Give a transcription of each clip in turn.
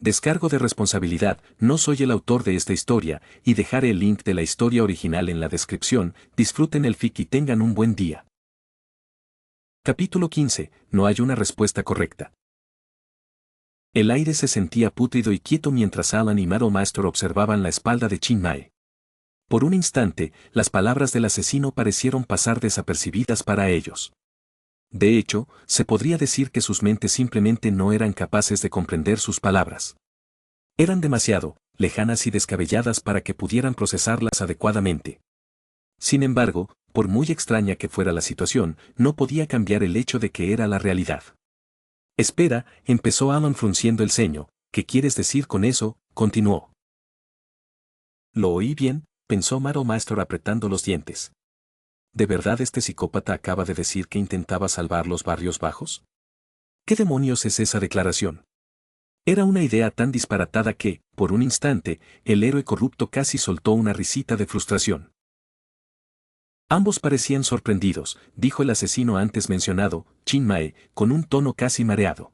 Descargo de responsabilidad, no soy el autor de esta historia, y dejaré el link de la historia original en la descripción. Disfruten el fic y tengan un buen día. Capítulo 15. No hay una respuesta correcta. El aire se sentía pútrido y quieto mientras Alan y Master observaban la espalda de Chin Mae. Por un instante, las palabras del asesino parecieron pasar desapercibidas para ellos. De hecho, se podría decir que sus mentes simplemente no eran capaces de comprender sus palabras. Eran demasiado lejanas y descabelladas para que pudieran procesarlas adecuadamente. Sin embargo, por muy extraña que fuera la situación, no podía cambiar el hecho de que era la realidad. Espera, empezó Alan frunciendo el ceño. ¿Qué quieres decir con eso? Continuó. ¿Lo oí bien? Pensó Master apretando los dientes. ¿De verdad este psicópata acaba de decir que intentaba salvar los barrios bajos? ¿Qué demonios es esa declaración? Era una idea tan disparatada que, por un instante, el héroe corrupto casi soltó una risita de frustración. Ambos parecían sorprendidos, dijo el asesino antes mencionado, Chin Mae, con un tono casi mareado.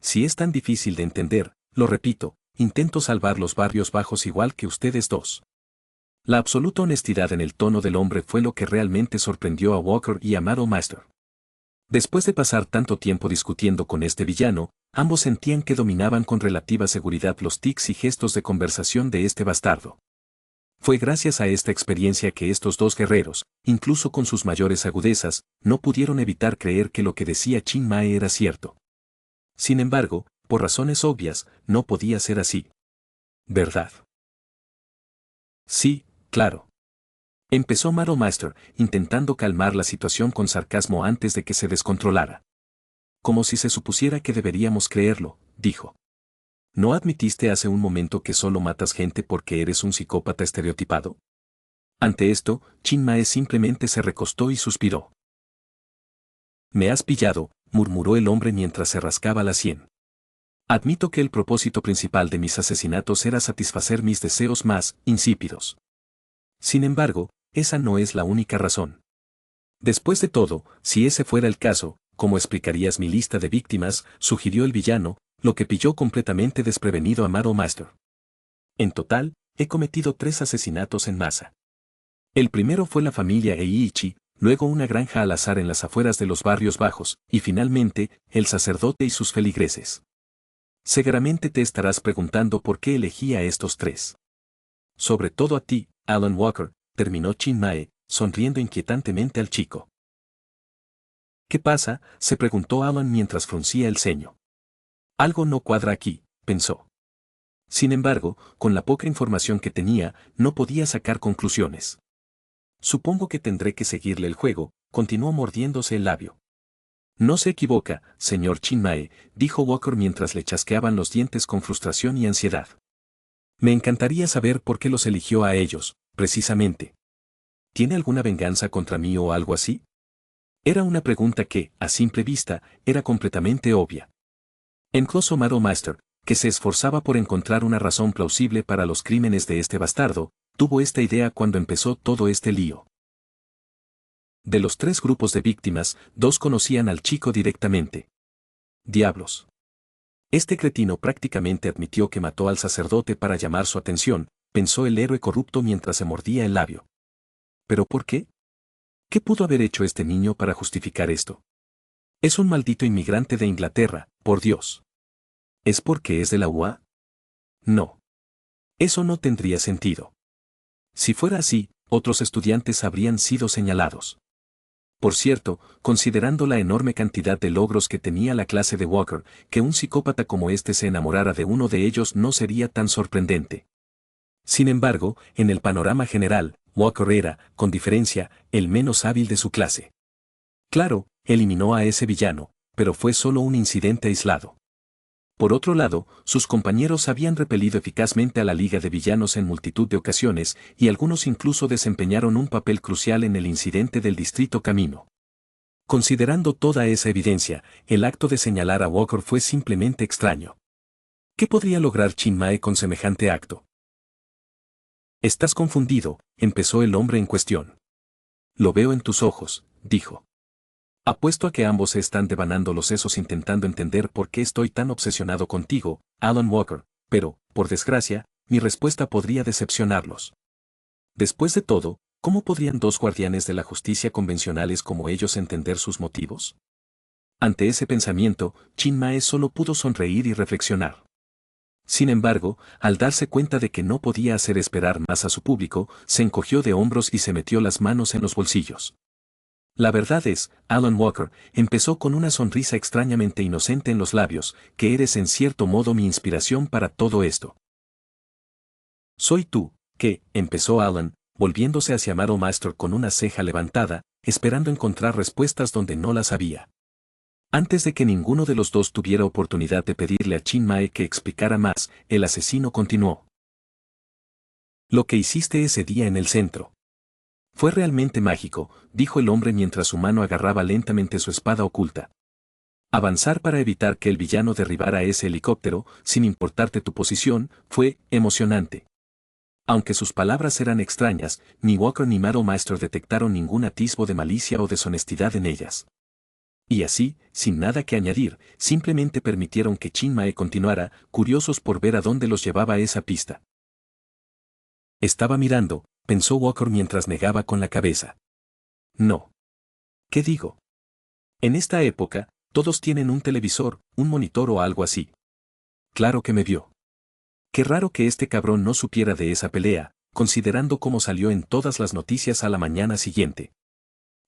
Si es tan difícil de entender, lo repito, intento salvar los barrios bajos igual que ustedes dos. La absoluta honestidad en el tono del hombre fue lo que realmente sorprendió a Walker y a Master. Después de pasar tanto tiempo discutiendo con este villano, ambos sentían que dominaban con relativa seguridad los tics y gestos de conversación de este bastardo. Fue gracias a esta experiencia que estos dos guerreros, incluso con sus mayores agudezas, no pudieron evitar creer que lo que decía Chin Mae era cierto. Sin embargo, por razones obvias, no podía ser así. ¿Verdad? Sí, claro. Empezó Master, intentando calmar la situación con sarcasmo antes de que se descontrolara. Como si se supusiera que deberíamos creerlo, dijo. ¿No admitiste hace un momento que solo matas gente porque eres un psicópata estereotipado? Ante esto, Chin Mae simplemente se recostó y suspiró. Me has pillado, murmuró el hombre mientras se rascaba la sien. Admito que el propósito principal de mis asesinatos era satisfacer mis deseos más insípidos. Sin embargo, esa no es la única razón. Después de todo, si ese fuera el caso, ¿cómo explicarías mi lista de víctimas?, sugirió el villano, lo que pilló completamente desprevenido a Master. En total, he cometido 3 asesinatos en masa. El primero fue la familia Eiichi, luego una granja al azar en las afueras de los barrios bajos, y finalmente, el sacerdote y sus feligreses. Seguramente te estarás preguntando por qué elegí a estos 3. Sobre todo a ti, Alan Walker, terminó Chin Mae, sonriendo inquietantemente al chico. ¿Qué pasa?, se preguntó Alan mientras fruncía el ceño. Algo no cuadra aquí, pensó. Sin embargo, con la poca información que tenía, no podía sacar conclusiones. Supongo que tendré que seguirle el juego, continuó mordiéndose el labio. No se equivoca, señor Chin Mae, dijo Walker mientras le chasqueaban los dientes con frustración y ansiedad. Me encantaría saber por qué los eligió a ellos, precisamente. ¿Tiene alguna venganza contra mí o algo así? Era una pregunta que, a simple vista, era completamente obvia. Incluso Master, que se esforzaba por encontrar una razón plausible para los crímenes de este bastardo, tuvo esta idea cuando empezó todo este lío. De los 3 grupos de víctimas, 2 conocían al chico directamente. Diablos. Este cretino prácticamente admitió que mató al sacerdote para llamar su atención, pensó el héroe corrupto mientras se mordía el labio. ¿Pero por qué? ¿Qué pudo haber hecho este niño para justificar esto? Es un maldito inmigrante de Inglaterra, por Dios. ¿Es porque es de la UA? No. Eso no tendría sentido. Si fuera así, otros estudiantes habrían sido señalados. Por cierto, considerando la enorme cantidad de logros que tenía la clase de Walker, que un psicópata como este se enamorara de uno de ellos no sería tan sorprendente. Sin embargo, en el panorama general, Walker era, con diferencia, el menos hábil de su clase. Claro, eliminó a ese villano, pero fue solo un incidente aislado. Por otro lado, sus compañeros habían repelido eficazmente a la Liga de Villanos en multitud de ocasiones, y algunos incluso desempeñaron un papel crucial en el incidente del Distrito Camino. Considerando toda esa evidencia, el acto de señalar a Walker fue simplemente extraño. ¿Qué podría lograr Chin Mae con semejante acto? Estás confundido, empezó el hombre en cuestión. Lo veo en tus ojos, dijo. Apuesto a que ambos se están devanando los sesos intentando entender por qué estoy tan obsesionado contigo, Alan Walker, pero, por desgracia, mi respuesta podría decepcionarlos. Después de todo, ¿cómo podrían dos guardianes de la justicia convencionales como ellos entender sus motivos? Ante ese pensamiento, Chin Mae solo pudo sonreír y reflexionar. Sin embargo, al darse cuenta de que no podía hacer esperar más a su público, se encogió de hombros y se metió las manos en los bolsillos. La verdad es, Alan Walker, empezó con una sonrisa extrañamente inocente en los labios, que eres en cierto modo mi inspiración para todo esto. Soy tú, que, empezó Alan, volviéndose hacia Maro Master con una ceja levantada, esperando encontrar respuestas donde no las había. Antes de que ninguno de los dos tuviera oportunidad de pedirle a Chin Mae que explicara más, el asesino continuó. Lo que hiciste ese día en el centro. Fue realmente mágico, dijo el hombre mientras su mano agarraba lentamente su espada oculta. Avanzar para evitar que el villano derribara ese helicóptero, sin importarte tu posición, fue emocionante. Aunque sus palabras eran extrañas, ni Walker ni Maro Master detectaron ningún atisbo de malicia o deshonestidad en ellas. Y así, sin nada que añadir, simplemente permitieron que Chin Mae continuara, curiosos por ver a dónde los llevaba esa pista. Estaba mirando, pensó Walker mientras negaba con la cabeza. No. ¿Qué digo? En esta época, todos tienen un televisor, un monitor o algo así. Claro que me vio. Qué raro que este cabrón no supiera de esa pelea, considerando cómo salió en todas las noticias a la mañana siguiente.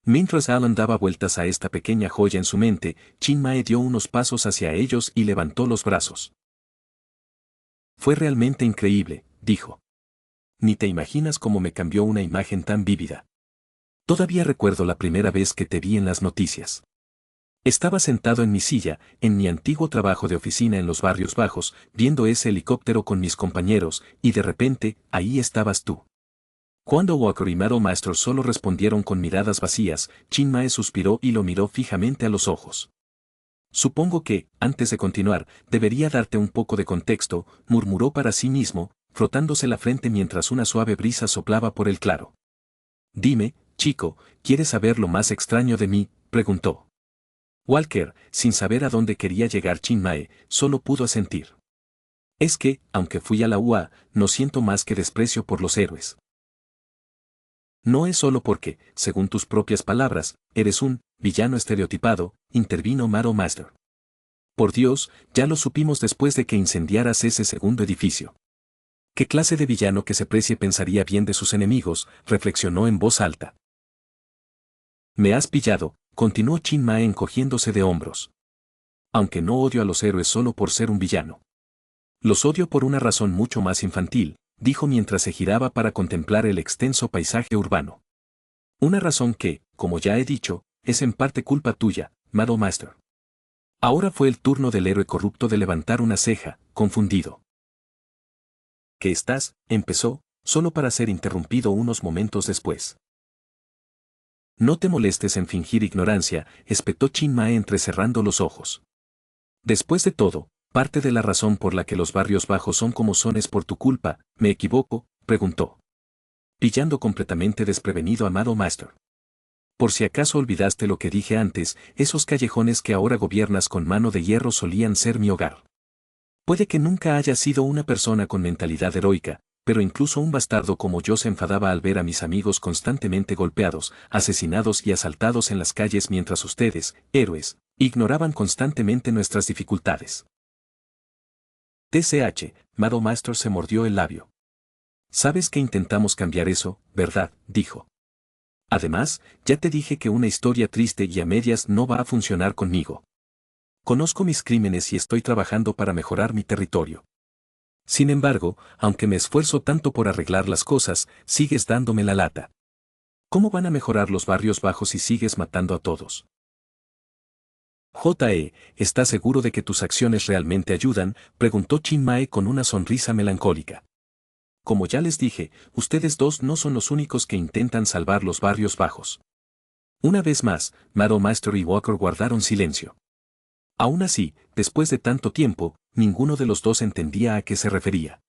Mientras Alan daba vueltas a esta pequeña joya en su mente, Chin Mae dio unos pasos hacia ellos y levantó los brazos. Fue realmente increíble, dijo. Ni te imaginas cómo me cambió una imagen tan vívida. Todavía recuerdo la primera vez que te vi en las noticias. Estaba sentado en mi silla, en mi antiguo trabajo de oficina en los barrios bajos, viendo ese helicóptero con mis compañeros, y de repente, ahí estabas tú. Cuando Walker y Maro Master solo respondieron con miradas vacías, Chin Mae suspiró y lo miró fijamente a los ojos. Supongo que, antes de continuar, debería darte un poco de contexto, murmuró para sí mismo, frotándose la frente mientras una suave brisa soplaba por el claro. Dime, chico, ¿quieres saber lo más extraño de mí?, preguntó. Walker, sin saber a dónde quería llegar Chin Mae, solo pudo asentir. Es que, aunque fui a la UA, no siento más que desprecio por los héroes. No es solo porque, según tus propias palabras, eres un villano estereotipado, intervino Maro Master. Por Dios, ya lo supimos después de que incendiaras ese segundo edificio. ¿Qué clase de villano que se precie pensaría bien de sus enemigos?, reflexionó en voz alta. Me has pillado, continuó Chin Mae encogiéndose de hombros. Aunque no odio a los héroes solo por ser un villano. Los odio por una razón mucho más infantil, dijo mientras se giraba para contemplar el extenso paisaje urbano. Una razón que, como ya he dicho, es en parte culpa tuya, Maro Master. Ahora fue el turno del héroe corrupto de levantar una ceja, confundido. ¿Qué estás?, empezó, solo para ser interrumpido unos momentos después. No te molestes en fingir ignorancia, espetó Chin Mae entrecerrando los ojos. Después de todo, parte de la razón por la que los barrios bajos son como son es por tu culpa, ¿me equivoco?, preguntó. Pillando completamente desprevenido a Maro Master. Por si acaso olvidaste lo que dije antes, esos callejones que ahora gobiernas con mano de hierro solían ser mi hogar. Puede que nunca haya sido una persona con mentalidad heroica, pero incluso un bastardo como yo se enfadaba al ver a mis amigos constantemente golpeados, asesinados y asaltados en las calles mientras ustedes, héroes, ignoraban constantemente nuestras dificultades. TCH, Maro Master se mordió el labio. Sabes que intentamos cambiar eso, ¿verdad?, dijo. Además, ya te dije que una historia triste y a medias no va a funcionar conmigo. Conozco mis crímenes y estoy trabajando para mejorar mi territorio. Sin embargo, aunque me esfuerzo tanto por arreglar las cosas, sigues dándome la lata. ¿Cómo van a mejorar los barrios bajos si sigues matando a todos? ¿Estás seguro de que tus acciones realmente ayudan?, preguntó Chin Mae con una sonrisa melancólica. Como ya les dije, ustedes dos no son los únicos que intentan salvar los barrios bajos. Una vez más, Maro Master y Walker guardaron silencio. Aún así, después de tanto tiempo, ninguno de los dos entendía a qué se refería.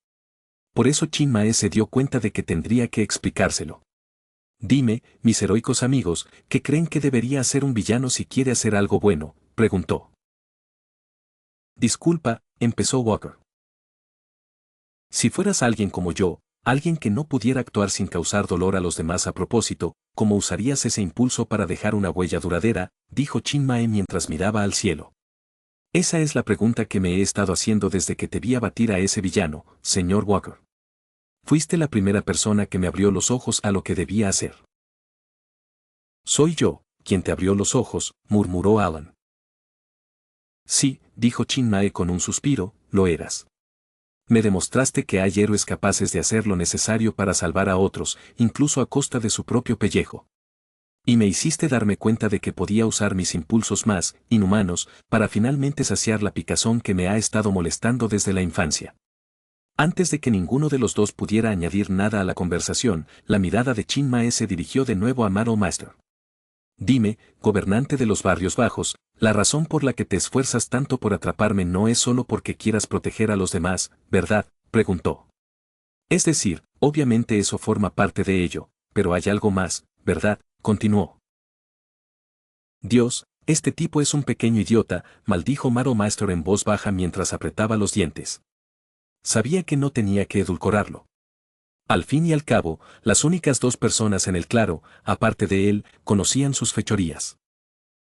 Por eso Chin Mae se dio cuenta de que tendría que explicárselo. Dime, mis heroicos amigos, ¿qué creen que debería hacer un villano si quiere hacer algo bueno?, preguntó. Disculpa, empezó Walker. Si fueras alguien como yo, alguien que no pudiera actuar sin causar dolor a los demás a propósito, ¿cómo usarías ese impulso para dejar una huella duradera?, dijo Chin Mae mientras miraba al cielo. Esa es la pregunta que me he estado haciendo desde que te vi abatir a ese villano, señor Walker. Fuiste la primera persona que me abrió los ojos a lo que debía hacer. Soy yo, quien te abrió los ojos, murmuró Alan. Sí, dijo Chin Mae con un suspiro, lo eras. Me demostraste que hay héroes capaces de hacer lo necesario para salvar a otros, incluso a costa de su propio pellejo. Y me hiciste darme cuenta de que podía usar mis impulsos más inhumanos para finalmente saciar la picazón que me ha estado molestando desde la infancia. Antes de que ninguno de los dos pudiera añadir nada a la conversación, la mirada de Chin Mae se dirigió de nuevo a Maro Master. Dime, gobernante de los barrios bajos, la razón por la que te esfuerzas tanto por atraparme no es solo porque quieras proteger a los demás, ¿verdad?, preguntó. Es decir, obviamente eso forma parte de ello, pero hay algo más, ¿verdad?, continuó. Dios, este tipo es un pequeño idiota, maldijo Maro Master en voz baja mientras apretaba los dientes. Sabía que no tenía que edulcorarlo. Al fin y al cabo, las únicas dos personas en el claro, aparte de él, conocían sus fechorías.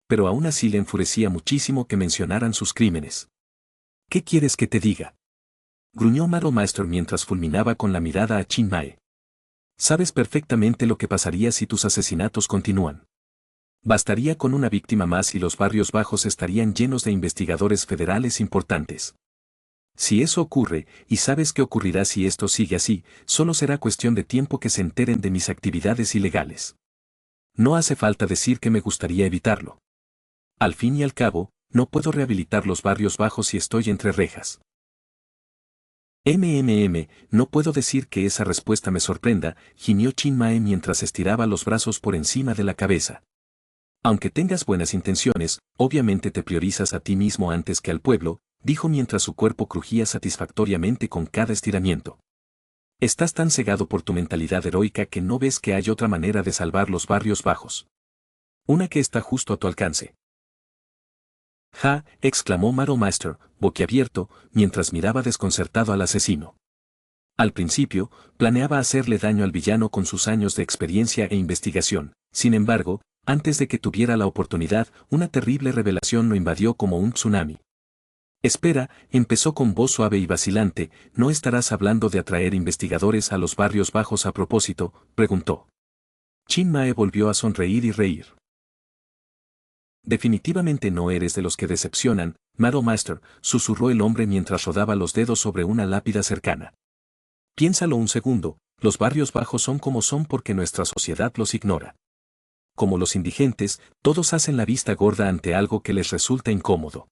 Pero aún así le enfurecía muchísimo que mencionaran sus crímenes. ¿Qué quieres que te diga?, gruñó Maro Master mientras fulminaba con la mirada a Chin Mae. Sabes perfectamente lo que pasaría si tus asesinatos continúan. Bastaría con una víctima más y los barrios bajos estarían llenos de investigadores federales importantes. Si eso ocurre, y sabes qué ocurrirá si esto sigue así, solo será cuestión de tiempo que se enteren de mis actividades ilegales. No hace falta decir que me gustaría evitarlo. Al fin y al cabo, no puedo rehabilitar los barrios bajos si estoy entre rejas. No puedo decir que esa respuesta me sorprenda, gimió Chin Mae mientras estiraba los brazos por encima de la cabeza. Aunque tengas buenas intenciones, obviamente te priorizas a ti mismo antes que al pueblo, dijo mientras su cuerpo crujía satisfactoriamente con cada estiramiento. Estás tan cegado por tu mentalidad heroica que no ves que hay otra manera de salvar los barrios bajos. Una que está justo a tu alcance. ¡Ja!, exclamó Maro Master, boquiabierto, mientras miraba desconcertado al asesino. Al principio, planeaba hacerle daño al villano con sus años de experiencia e investigación. Sin embargo, antes de que tuviera la oportunidad, una terrible revelación lo invadió como un tsunami. Espera, empezó con voz suave y vacilante, ¿no estarás hablando de atraer investigadores a los barrios bajos a propósito?, preguntó. Chin Mae volvió a sonreír y reír. Definitivamente no eres de los que decepcionan, Maro Master, susurró el hombre mientras rodaba los dedos sobre una lápida cercana. Piénsalo un segundo, los barrios bajos son como son porque nuestra sociedad los ignora. Como los indigentes, todos hacen la vista gorda ante algo que les resulta incómodo.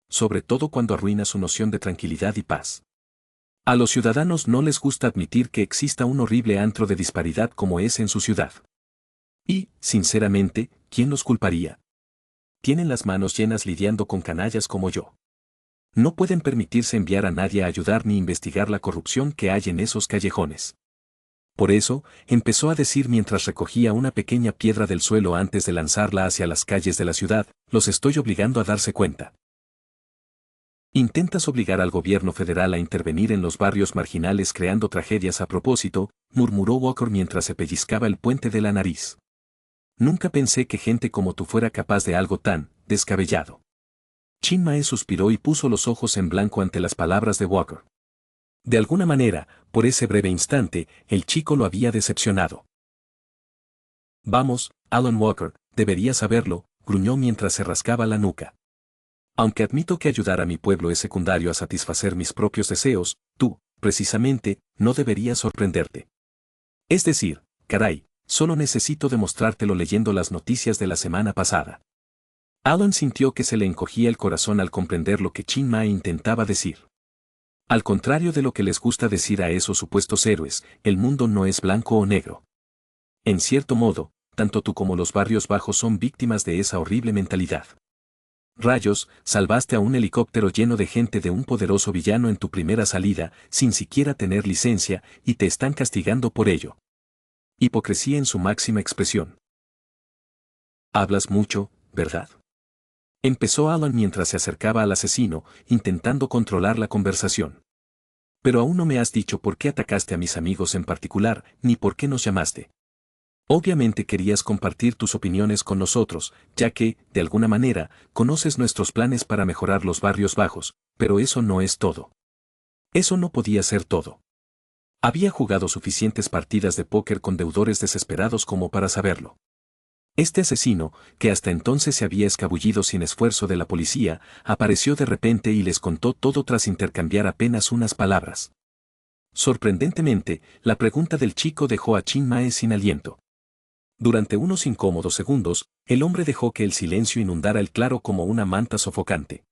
Sobre todo cuando arruina su noción de tranquilidad y paz. A los ciudadanos no les gusta admitir que exista un horrible antro de disparidad como ese en su ciudad. Y, sinceramente, ¿quién los culparía? Tienen las manos llenas lidiando con canallas como yo. No pueden permitirse enviar a nadie a ayudar ni investigar la corrupción que hay en esos callejones. Por eso, empezó a decir mientras recogía una pequeña piedra del suelo antes de lanzarla hacia las calles de la ciudad, los estoy obligando a darse cuenta. Intentas obligar al gobierno federal a intervenir en los barrios marginales creando tragedias a propósito, murmuró Walker mientras se pellizcaba el puente de la nariz. Nunca pensé que gente como tú fuera capaz de algo tan descabellado. Chin Mae suspiró y puso los ojos en blanco ante las palabras de Walker. De alguna manera, por ese breve instante, el chico lo había decepcionado. Vamos, Alan Walker, deberías saberlo, gruñó mientras se rascaba la nuca. Aunque admito que ayudar a mi pueblo es secundario a satisfacer mis propios deseos, tú, precisamente, no deberías sorprenderte. Es decir, caray, solo necesito demostrártelo leyendo las noticias de la semana pasada. Alan sintió que se le encogía el corazón al comprender lo que Chin Mae intentaba decir. Al contrario de lo que les gusta decir a esos supuestos héroes, el mundo no es blanco o negro. En cierto modo, tanto tú como los barrios bajos son víctimas de esa horrible mentalidad. Rayos, salvaste a un helicóptero lleno de gente de un poderoso villano en tu primera salida, sin siquiera tener licencia, y te están castigando por ello. Hipocresía en su máxima expresión. Hablas mucho, ¿verdad? Empezó Alan mientras se acercaba al asesino, intentando controlar la conversación. Pero aún no me has dicho por qué atacaste a mis amigos en particular, ni por qué nos llamaste. Obviamente querías compartir tus opiniones con nosotros, ya que, de alguna manera, conoces nuestros planes para mejorar los barrios bajos, pero eso no es todo. Eso no podía ser todo. Había jugado suficientes partidas de póker con deudores desesperados como para saberlo. Este asesino, que hasta entonces se había escabullido sin esfuerzo de la policía, apareció de repente y les contó todo tras intercambiar apenas unas palabras. Sorprendentemente, la pregunta del chico dejó a Chin Mae sin aliento. Durante unos incómodos segundos, el hombre dejó que el silencio inundara el claro como una manta sofocante.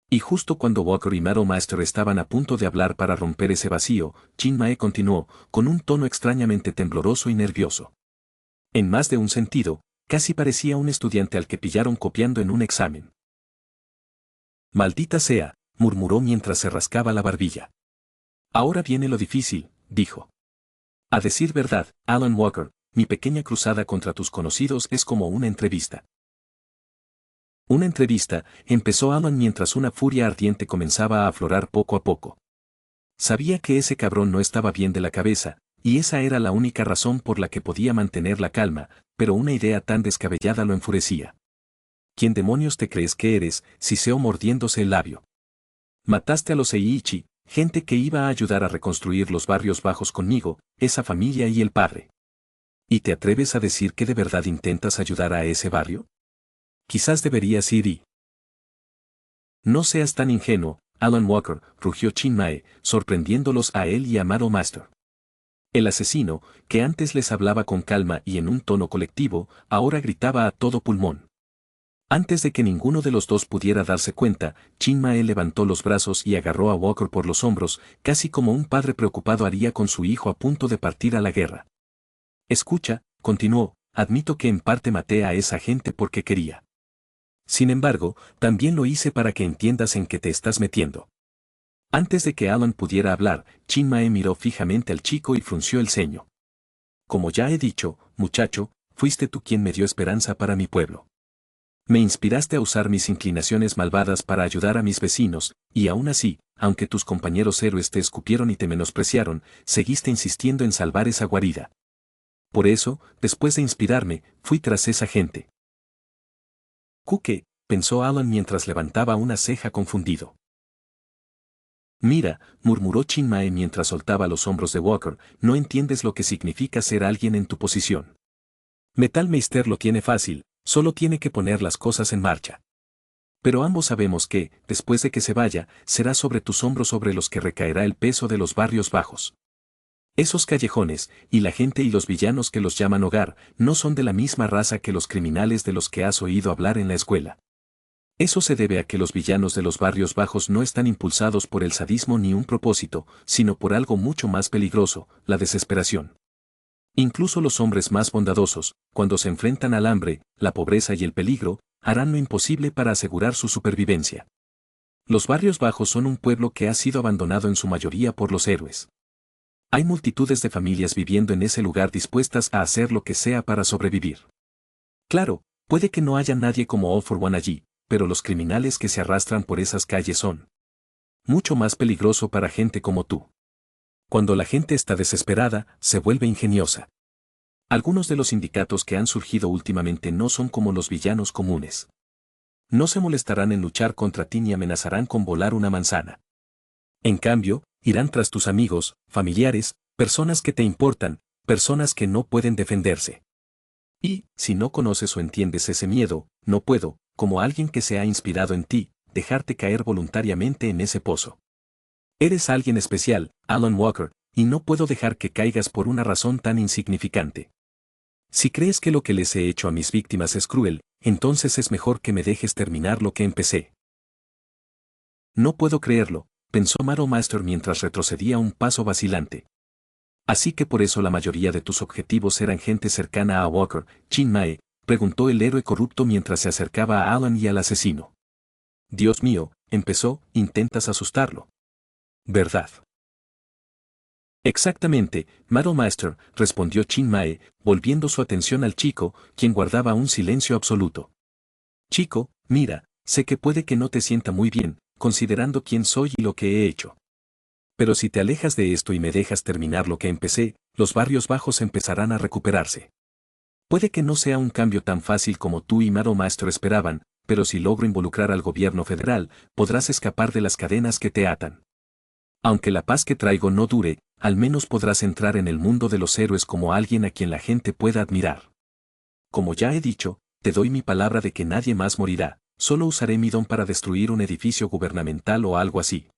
Y justo cuando Walker y Metal Master estaban a punto de hablar para romper ese vacío, Chin Mae continuó, con un tono extrañamente tembloroso y nervioso. En más de un sentido, casi parecía un estudiante al que pillaron copiando en un examen. Maldita sea, murmuró mientras se rascaba la barbilla. Ahora viene lo difícil, dijo. A decir verdad, Alan Walker, mi pequeña cruzada contra tus conocidos es como una entrevista. Una entrevista, empezó Alan mientras una furia ardiente comenzaba a aflorar poco a poco. Sabía que ese cabrón no estaba bien de la cabeza, y esa era la única razón por la que podía mantener la calma, pero una idea tan descabellada lo enfurecía. ¿Quién demonios te crees que eres? Siseó mordiéndose el labio. Mataste a los Eiichi, gente que iba a ayudar a reconstruir los barrios bajos conmigo, esa familia y el padre. ¿Y te atreves a decir que de verdad intentas ayudar a ese barrio? Quizás deberías ir y... No seas tan ingenuo, Alan Walker, rugió Chin Mae, sorprendiéndolos a él y a Metal Master. El asesino, que antes les hablaba con calma y en un tono colectivo, ahora gritaba a todo pulmón. Antes de que ninguno de los dos pudiera darse cuenta, Chin Mae levantó los brazos y agarró a Walker por los hombros, casi como un padre preocupado haría con su hijo a punto de partir a la guerra. Escucha, continuó, admito que en parte maté a esa gente porque quería. Sin embargo, también lo hice para que entiendas en qué te estás metiendo. Antes de que Alan pudiera hablar, Chin Mae miró fijamente al chico y frunció el ceño. Como ya he dicho, muchacho, fuiste tú quien me dio esperanza para mi pueblo. Me inspiraste a usar mis inclinaciones malvadas para ayudar a mis vecinos, y aún así, aunque tus compañeros héroes te escupieron y te menospreciaron, seguiste insistiendo en salvar esa guarida. Por eso, después de inspirarme, fui tras esa gente. «¿Qué?», pensó Alan mientras levantaba una ceja confundido. «Mira», murmuró Chin Mae mientras soltaba los hombros de Walker, «no entiendes lo que significa ser alguien en tu posición. Metal Meister lo tiene fácil, solo tiene que poner las cosas en marcha. Pero ambos sabemos que, después de que se vaya, será sobre tus hombros sobre los que recaerá el peso de los barrios bajos. Esos callejones, y la gente y los villanos que los llaman hogar, no son de la misma raza que los criminales de los que has oído hablar en la escuela. Eso se debe a que los villanos de los barrios bajos no están impulsados por el sadismo ni un propósito, sino por algo mucho más peligroso, la desesperación. Incluso los hombres más bondadosos, cuando se enfrentan al hambre, la pobreza y el peligro, harán lo imposible para asegurar su supervivencia. Los barrios bajos son un pueblo que ha sido abandonado en su mayoría por los héroes. Hay multitudes de familias viviendo en ese lugar dispuestas a hacer lo que sea para sobrevivir. Claro, puede que no haya nadie como All for One allí, pero los criminales que se arrastran por esas calles son mucho más peligroso para gente como tú. Cuando la gente está desesperada, se vuelve ingeniosa. Algunos de los sindicatos que han surgido últimamente no son como los villanos comunes. No se molestarán en luchar contra ti ni amenazarán con volar una manzana. En cambio, irán tras tus amigos, familiares, personas que te importan, personas que no pueden defenderse. Y, si no conoces o entiendes ese miedo, no puedo, como alguien que se ha inspirado en ti, dejarte caer voluntariamente en ese pozo. Eres alguien especial, Alan Walker, y no puedo dejar que caigas por una razón tan insignificante. Si crees que lo que les he hecho a mis víctimas es cruel, entonces es mejor que me dejes terminar lo que empecé. No puedo creerlo, pensó Metal Master mientras retrocedía un paso vacilante. Así que por eso la mayoría de tus objetivos eran gente cercana a Walker, Chin Mae, preguntó el héroe corrupto mientras se acercaba a Alan y al asesino. Dios mío, empezó, intentas asustarlo. ¿Verdad? Exactamente, Madam Master, respondió Chin Mae, volviendo su atención al chico, quien guardaba un silencio absoluto. Chico, mira, sé que puede que no te sienta muy bien, considerando quién soy y lo que he hecho. Pero si te alejas de esto y me dejas terminar lo que empecé, los barrios bajos empezarán a recuperarse. Puede que no sea un cambio tan fácil como tú y Madam Master esperaban, pero si logro involucrar al gobierno federal, podrás escapar de las cadenas que te atan. Aunque la paz que traigo no dure, al menos podrás entrar en el mundo de los héroes como alguien a quien la gente pueda admirar. Como ya he dicho, te doy mi palabra de que nadie más morirá, solo usaré mi don para destruir un edificio gubernamental o algo así.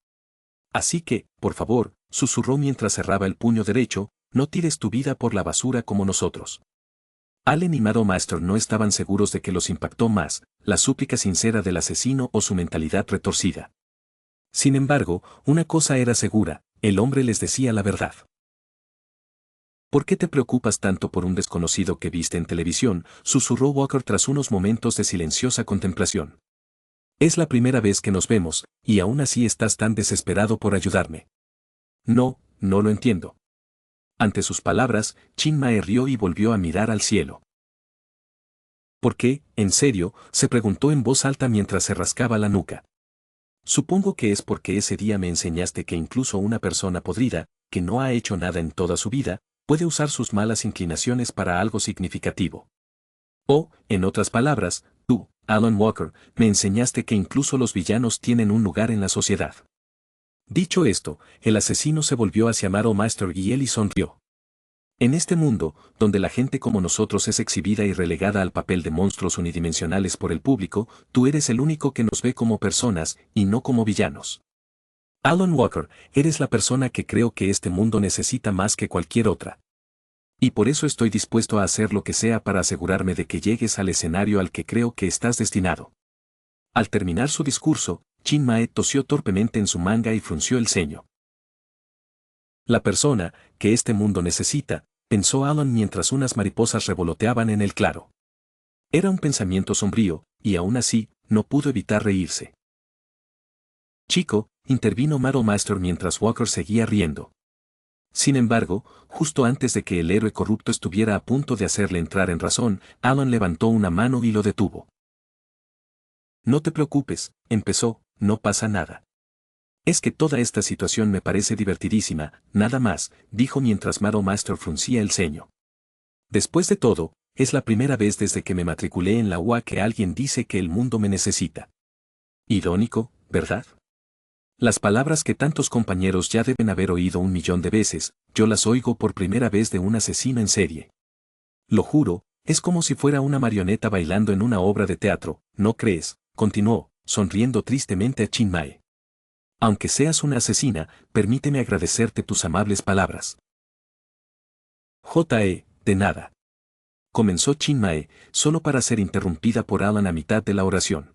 Así que, por favor, susurró mientras cerraba el puño derecho, no tires tu vida por la basura como nosotros. Allen y Madam Master no estaban seguros de que los impactó más, la súplica sincera del asesino o su mentalidad retorcida. Sin embargo, una cosa era segura, el hombre les decía la verdad. ¿Por qué te preocupas tanto por un desconocido que viste en televisión?, susurró Walker tras unos momentos de silenciosa contemplación. Es la primera vez que nos vemos, y aún así estás tan desesperado por ayudarme. No, no lo entiendo. Ante sus palabras, Chin Mae rió y volvió a mirar al cielo. ¿Por qué, en serio?, se preguntó en voz alta mientras se rascaba la nuca. Supongo que es porque ese día me enseñaste que incluso una persona podrida, que no ha hecho nada en toda su vida, puede usar sus malas inclinaciones para algo significativo. O, en otras palabras, tú, Alan Walker, me enseñaste que incluso los villanos tienen un lugar en la sociedad. Dicho esto, el asesino se volvió hacia Madam Master y él y sonrió. En este mundo, donde la gente como nosotros es exhibida y relegada al papel de monstruos unidimensionales por el público, tú eres el único que nos ve como personas, y no como villanos. Alan Walker, eres la persona que creo que este mundo necesita más que cualquier otra. Y por eso estoy dispuesto a hacer lo que sea para asegurarme de que llegues al escenario al que creo que estás destinado. Al terminar su discurso, Chin Mae tosió torpemente en su manga y frunció el ceño. La persona que este mundo necesita, pensó Alan mientras unas mariposas revoloteaban en el claro. Era un pensamiento sombrío, y aún así, no pudo evitar reírse. Chico, intervino Madam Master mientras Walker seguía riendo. Sin embargo, justo antes de que el héroe corrupto estuviera a punto de hacerle entrar en razón, Alan levantó una mano y lo detuvo. No te preocupes, empezó, no pasa nada. Es que toda esta situación me parece divertidísima, nada más, dijo mientras Madam Master fruncía el ceño. Después de todo, es la primera vez desde que me matriculé en la UA que alguien dice que el mundo me necesita. Irónico, ¿verdad? Las palabras que tantos compañeros ya deben haber oído 1.000.000 de veces, yo las oigo por primera vez de un asesino en serie. Lo juro, es como si fuera una marioneta bailando en una obra de teatro, ¿no crees?, continuó, sonriendo tristemente a Chin Mae. Aunque seas una asesina, permíteme agradecerte tus amables palabras. De nada. Comenzó Chin Mae, solo para ser interrumpida por Alan a mitad de la oración.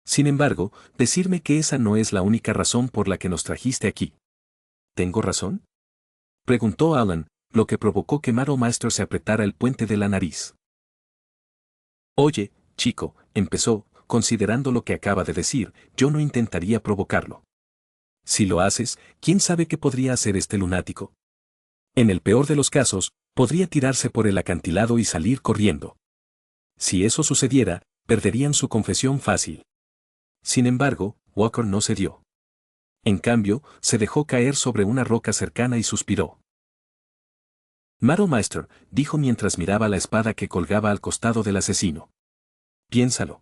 Sin embargo, decirme que esa no es la única razón por la que nos trajiste aquí. ¿Tengo razón?, preguntó Alan, lo que provocó que Madam Master se apretara el puente de la nariz. Oye, chico, empezó, considerando lo que acaba de decir, yo no intentaría provocarlo. Si lo haces, ¿quién sabe qué podría hacer este lunático? En el peor de los casos, podría tirarse por el acantilado y salir corriendo. Si eso sucediera, perderían su confesión fácil. Sin embargo, Walker no cedió. En cambio, se dejó caer sobre una roca cercana y suspiró. Madam Master, dijo mientras miraba la espada que colgaba al costado del asesino. Piénsalo.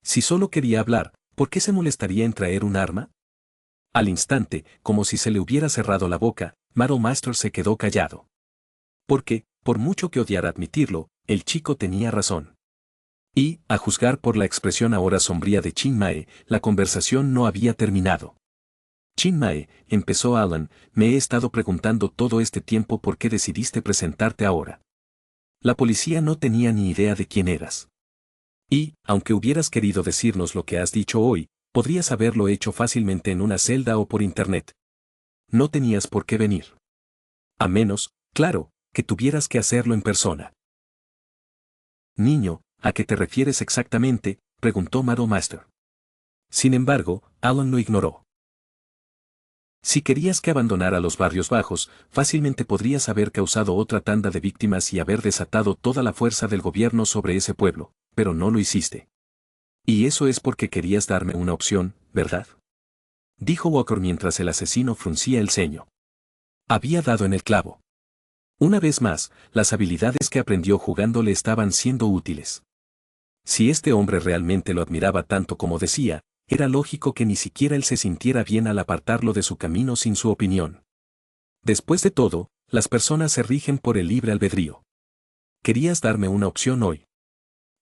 Si solo quería hablar, ¿por qué se molestaría en traer un arma? Al instante, como si se le hubiera cerrado la boca, Madam Master se quedó callado. Porque, por mucho que odiara admitirlo, el chico tenía razón. Y, a juzgar por la expresión ahora sombría de Chin Mae, la conversación no había terminado. Chin Mae, empezó Alan, me he estado preguntando todo este tiempo por qué decidiste presentarte ahora. La policía no tenía ni idea de quién eras. Y, aunque hubieras querido decirnos lo que has dicho hoy, podrías haberlo hecho fácilmente en una celda o por internet. No tenías por qué venir. A menos, claro, que tuvieras que hacerlo en persona. Niño, ¿a qué te refieres exactamente?, preguntó Madam Master. Sin embargo, Alan lo ignoró. Si querías que abandonara los barrios bajos, fácilmente podrías haber causado otra tanda de víctimas y haber desatado toda la fuerza del gobierno sobre ese pueblo, pero no lo hiciste. Y eso es porque querías darme una opción, ¿verdad? Dijo Walker mientras el asesino fruncía el ceño. Había dado en el clavo. Una vez más, las habilidades que aprendió jugando le estaban siendo útiles. Si este hombre realmente lo admiraba tanto como decía, era lógico que ni siquiera él se sintiera bien al apartarlo de su camino sin su opinión. Después de todo, las personas se rigen por el libre albedrío. Querías darme una opción hoy.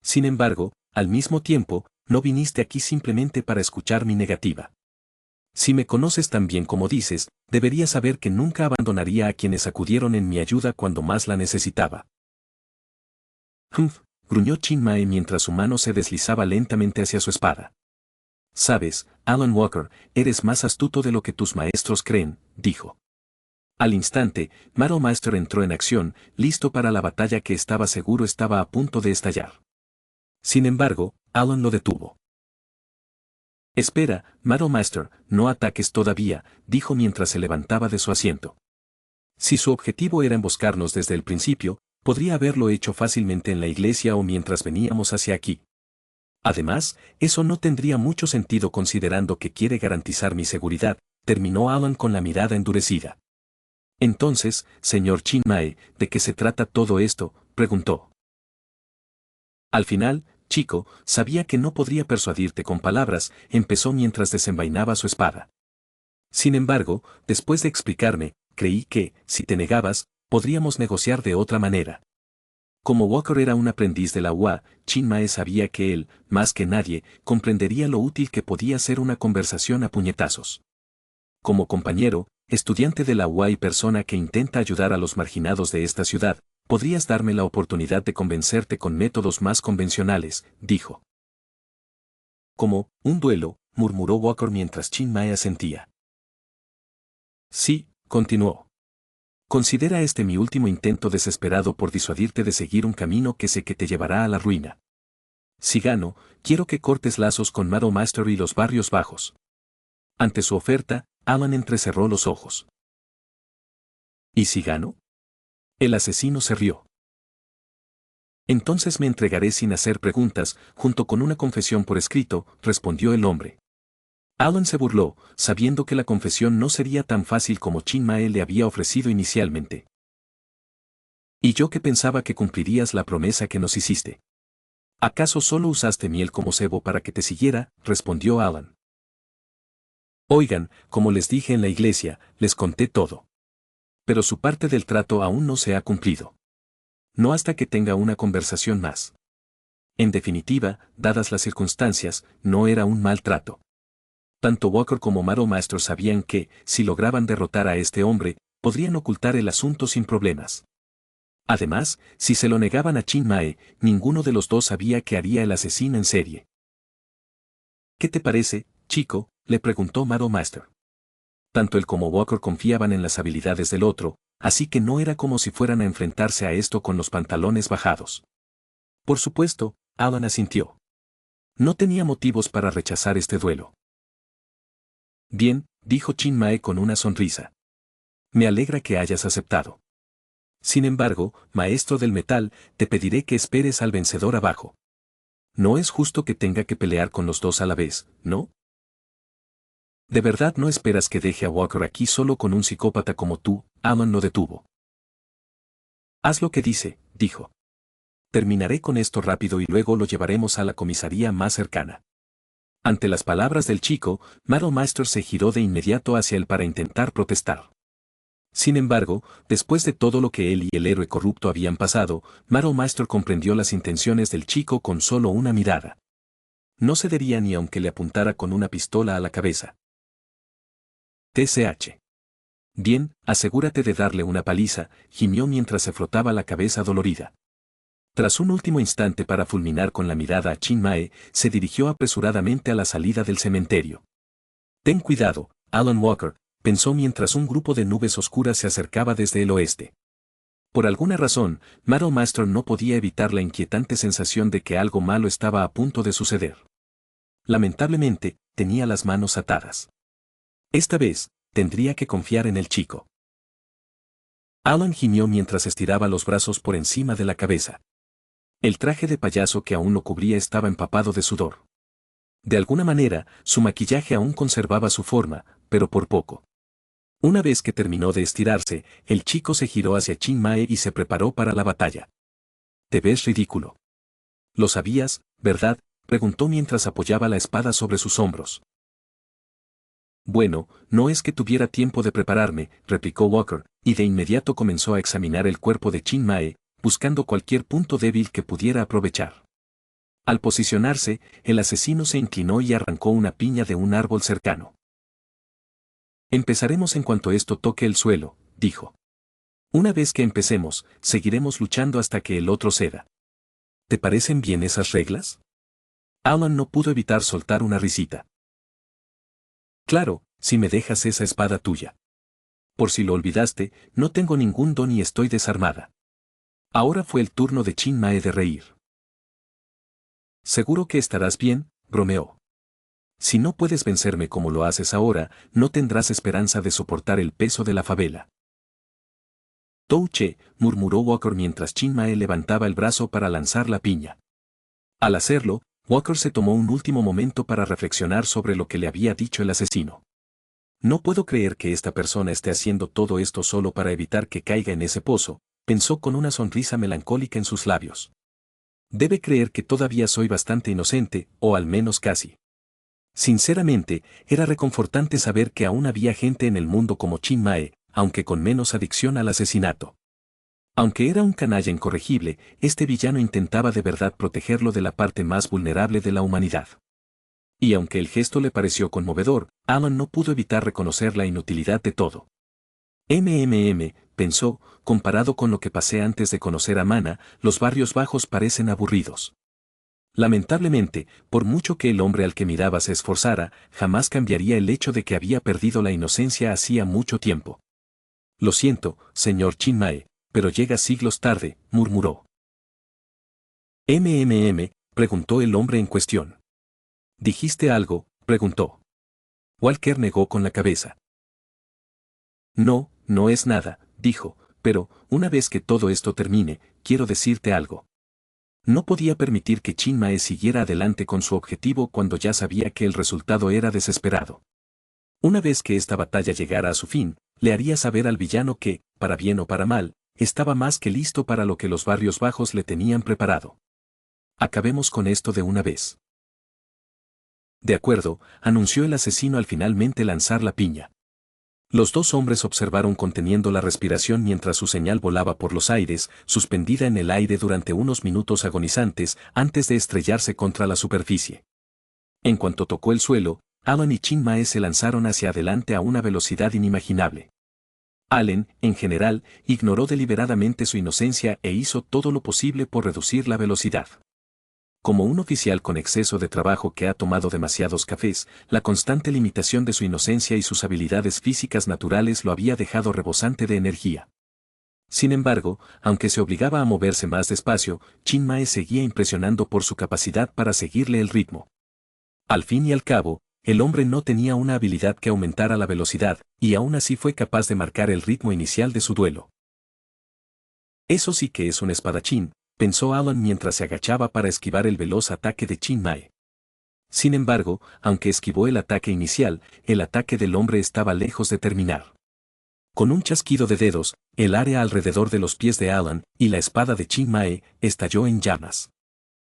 Sin embargo, al mismo tiempo, no viniste aquí simplemente para escuchar mi negativa. Si me conoces tan bien como dices, deberías saber que nunca abandonaría a quienes acudieron en mi ayuda cuando más la necesitaba. Humph, gruñó Chin Mae mientras su mano se deslizaba lentamente hacia su espada. Sabes, Alan Walker, eres más astuto de lo que tus maestros creen, dijo. Al instante, Maro Master entró en acción, listo para la batalla que estaba seguro estaba a punto de estallar. Sin embargo, Alan lo detuvo. Espera, Maro Master, no ataques todavía, dijo mientras se levantaba de su asiento. Si su objetivo era emboscarnos desde el principio, podría haberlo hecho fácilmente en la iglesia o mientras veníamos hacia aquí. Además, eso no tendría mucho sentido considerando que quiere garantizar mi seguridad, terminó Alan con la mirada endurecida. Entonces, señor Chin Mae, ¿de qué se trata todo esto?, preguntó. Al final, chico, sabía que no podría persuadirte con palabras, empezó mientras desenvainaba su espada. Sin embargo, después de explicarme, creí que, si te negabas, podríamos negociar de otra manera. Como Walker era un aprendiz de la UA, Chin Mae sabía que él, más que nadie, comprendería lo útil que podía ser una conversación a puñetazos. Como compañero, estudiante de la UA y persona que intenta ayudar a los marginados de esta ciudad, podrías darme la oportunidad de convencerte con métodos más convencionales, dijo. Como, un duelo, murmuró Walker mientras Chin Mae asentía. Sí, continuó. Considera este mi último intento desesperado por disuadirte de seguir un camino que sé que te llevará a la ruina. Si gano, quiero que cortes lazos con Maro Master y los barrios bajos. Ante su oferta, Alan entrecerró los ojos. ¿Y si gano? El asesino se rió. Entonces me entregaré sin hacer preguntas, junto con una confesión por escrito, respondió el hombre. Alan se burló, sabiendo que la confesión no sería tan fácil como Chin Mae le había ofrecido inicialmente. Y yo que pensaba que cumplirías la promesa que nos hiciste. ¿Acaso solo usaste miel como cebo para que te siguiera?, respondió Alan. Oigan, como les dije en la iglesia, les conté todo. Pero su parte del trato aún no se ha cumplido. No hasta que tenga una conversación más. En definitiva, dadas las circunstancias, no era un mal trato. Tanto Walker como Maro Master sabían que, si lograban derrotar a este hombre, podrían ocultar el asunto sin problemas. Además, si se lo negaban a Chin Mae, ninguno de los dos sabía qué haría el asesino en serie. ¿Qué te parece, chico?, le preguntó Maro Master. Tanto él como Walker confiaban en las habilidades del otro, así que no era como si fueran a enfrentarse a esto con los pantalones bajados. Por supuesto, Alan asintió. No tenía motivos para rechazar este duelo. Bien, dijo Chin Mae con una sonrisa. Me alegra que hayas aceptado. Sin embargo, maestro del metal, te pediré que esperes al vencedor abajo. No es justo que tenga que pelear con los dos a la vez, ¿no? ¿De verdad no esperas que deje a Walker aquí solo con un psicópata como tú? Alan lo detuvo. Haz lo que dice, dijo. Terminaré con esto rápido y luego lo llevaremos a la comisaría más cercana. Ante las palabras del chico, Maro Master se giró de inmediato hacia él para intentar protestar. Sin embargo, después de todo lo que él y el héroe corrupto habían pasado, Maro Master comprendió las intenciones del chico con solo una mirada. No cedería ni aunque le apuntara con una pistola a la cabeza. TCH. Bien, asegúrate de darle una paliza, gimió mientras se frotaba la cabeza dolorida. Tras un último instante para fulminar con la mirada a Chin Mae, se dirigió apresuradamente a la salida del cementerio. Ten cuidado, Alan Walker, pensó mientras un grupo de nubes oscuras se acercaba desde el oeste. Por alguna razón, Maro Master no podía evitar la inquietante sensación de que algo malo estaba a punto de suceder. Lamentablemente, tenía las manos atadas. Esta vez, tendría que confiar en el chico. Alan gimió mientras estiraba los brazos por encima de la cabeza. El traje de payaso que aún lo cubría estaba empapado de sudor. De alguna manera, su maquillaje aún conservaba su forma, pero por poco. Una vez que terminó de estirarse, el chico se giró hacia Chin Mae y se preparó para la batalla. «Te ves ridículo». «Lo sabías, ¿verdad?», preguntó mientras apoyaba la espada sobre sus hombros. «Bueno, no es que tuviera tiempo de prepararme», replicó Walker, y de inmediato comenzó a examinar el cuerpo de Chin Mae, buscando cualquier punto débil que pudiera aprovechar. Al posicionarse, el asesino se inclinó y arrancó una piña de un árbol cercano. «Empezaremos en cuanto esto toque el suelo», dijo. «Una vez que empecemos, seguiremos luchando hasta que el otro ceda». «¿Te parecen bien esas reglas?». Alan no pudo evitar soltar una risita. «Claro, si me dejas esa espada tuya. Por si lo olvidaste, no tengo ningún don y estoy desarmada». Ahora fue el turno de Chin Mae de reír. «Seguro que estarás bien», bromeó. «Si no puedes vencerme como lo haces ahora, no tendrás esperanza de soportar el peso de la favela». «Touche», murmuró Walker mientras Chin Mae levantaba el brazo para lanzar la piña. Al hacerlo, Walker se tomó un último momento para reflexionar sobre lo que le había dicho el asesino. «No puedo creer que esta persona esté haciendo todo esto solo para evitar que caiga en ese pozo», pensó con una sonrisa melancólica en sus labios. «Debe creer que todavía soy bastante inocente, o al menos casi». Sinceramente, era reconfortante saber que aún había gente en el mundo como Chin Mae, aunque con menos adicción al asesinato. Aunque era un canalla incorregible, este villano intentaba de verdad protegerlo de la parte más vulnerable de la humanidad. Y aunque el gesto le pareció conmovedor, Alan no pudo evitar reconocer la inutilidad de todo. Pensó, comparado con lo que pasé antes de conocer a Mana, los barrios bajos parecen aburridos. Lamentablemente, por mucho que el hombre al que miraba se esforzara, jamás cambiaría el hecho de que había perdido la inocencia hacía mucho tiempo. «Lo siento, señor Chin Mae, pero llega siglos tarde», murmuró. Preguntó el hombre en cuestión. «¿Dijiste algo?», preguntó. Walker negó con la cabeza. «No, no es nada», dijo, «pero, una vez que todo esto termine, quiero decirte algo». No podía permitir que Chin Mae siguiera adelante con su objetivo cuando ya sabía que el resultado era desesperado. Una vez que esta batalla llegara a su fin, le haría saber al villano que, para bien o para mal, estaba más que listo para lo que los barrios bajos le tenían preparado. «Acabemos con esto de una vez». «De acuerdo», anunció el asesino al finalmente lanzar la piña. Los dos hombres observaron conteniendo la respiración mientras su señal volaba por los aires, suspendida en el aire durante unos minutos agonizantes antes de estrellarse contra la superficie. En cuanto tocó el suelo, Alan y Chin Mae se lanzaron hacia adelante a una velocidad inimaginable. Allen, en general, ignoró deliberadamente su inocencia e hizo todo lo posible por reducir la velocidad. Como un oficial con exceso de trabajo que ha tomado demasiados cafés, la constante limitación de su inocencia y sus habilidades físicas naturales lo había dejado rebosante de energía. Sin embargo, aunque se obligaba a moverse más despacio, Chin Mae seguía impresionando por su capacidad para seguirle el ritmo. Al fin y al cabo, el hombre no tenía una habilidad que aumentara la velocidad, y aún así fue capaz de marcar el ritmo inicial de su duelo. «Eso sí que es un espadachín», pensó Alan mientras se agachaba para esquivar el veloz ataque de Chin Mae. Sin embargo, aunque esquivó el ataque inicial, el ataque del hombre estaba lejos de terminar. Con un chasquido de dedos, el área alrededor de los pies de Alan y la espada de Chin Mae estalló en llamas.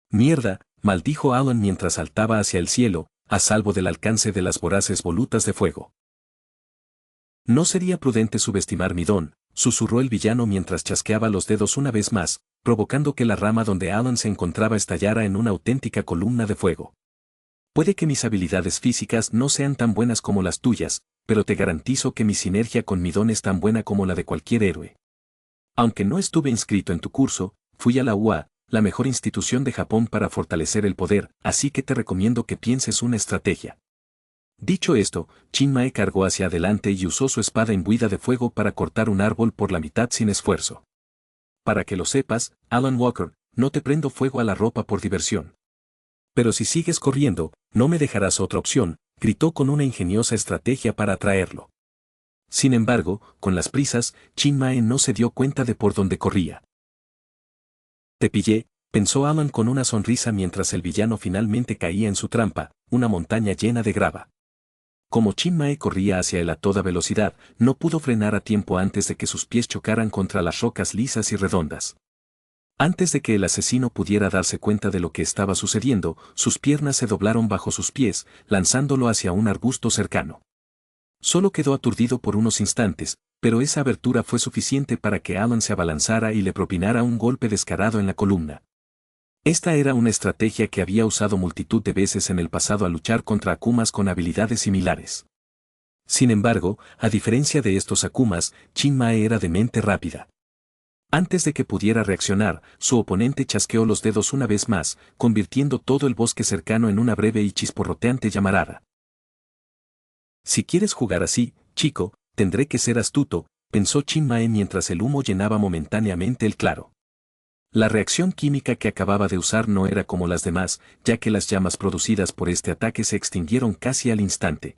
«Mierda», maldijo Alan mientras saltaba hacia el cielo, a salvo del alcance de las voraces volutas de fuego. «No sería prudente subestimar mi don», susurró el villano mientras chasqueaba los dedos una vez más, provocando que la rama donde Alan se encontraba estallara en una auténtica columna de fuego. «Puede que mis habilidades físicas no sean tan buenas como las tuyas, pero te garantizo que mi sinergia con mi don es tan buena como la de cualquier héroe. Aunque no estuve inscrito en tu curso, fui a la UA, la mejor institución de Japón para fortalecer el poder, así que te recomiendo que pienses una estrategia». Dicho esto, Chin Mae cargó hacia adelante y usó su espada imbuida de fuego para cortar un árbol por la mitad sin esfuerzo. «Para que lo sepas, Alan Walker, no te prendo fuego a la ropa por diversión. Pero si sigues corriendo, no me dejarás otra opción», gritó con una ingeniosa estrategia para atraerlo. Sin embargo, con las prisas, Chin Mae no se dio cuenta de por dónde corría. Te pillé, pensó Alan con una sonrisa mientras el villano finalmente caía en su trampa, una montaña llena de grava. Como Chin Mae corría hacia él a toda velocidad, no pudo frenar a tiempo antes de que sus pies chocaran contra las rocas lisas y redondas. Antes de que el asesino pudiera darse cuenta de lo que estaba sucediendo, sus piernas se doblaron bajo sus pies, lanzándolo hacia un arbusto cercano. Solo quedó aturdido por unos instantes, pero esa abertura fue suficiente para que Alan se abalanzara y le propinara un golpe descarado en la columna. Esta era una estrategia que había usado multitud de veces en el pasado al luchar contra Akumas con habilidades similares. Sin embargo, a diferencia de estos Akumas, Chin Mae era de mente rápida. Antes de que pudiera reaccionar, su oponente chasqueó los dedos una vez más, convirtiendo todo el bosque cercano en una breve y chisporroteante llamarada. Si quieres jugar así, chico, tendré que ser astuto, pensó Chin Mae mientras el humo llenaba momentáneamente el claro. La reacción química que acababa de usar no era como las demás, ya que las llamas producidas por este ataque se extinguieron casi al instante.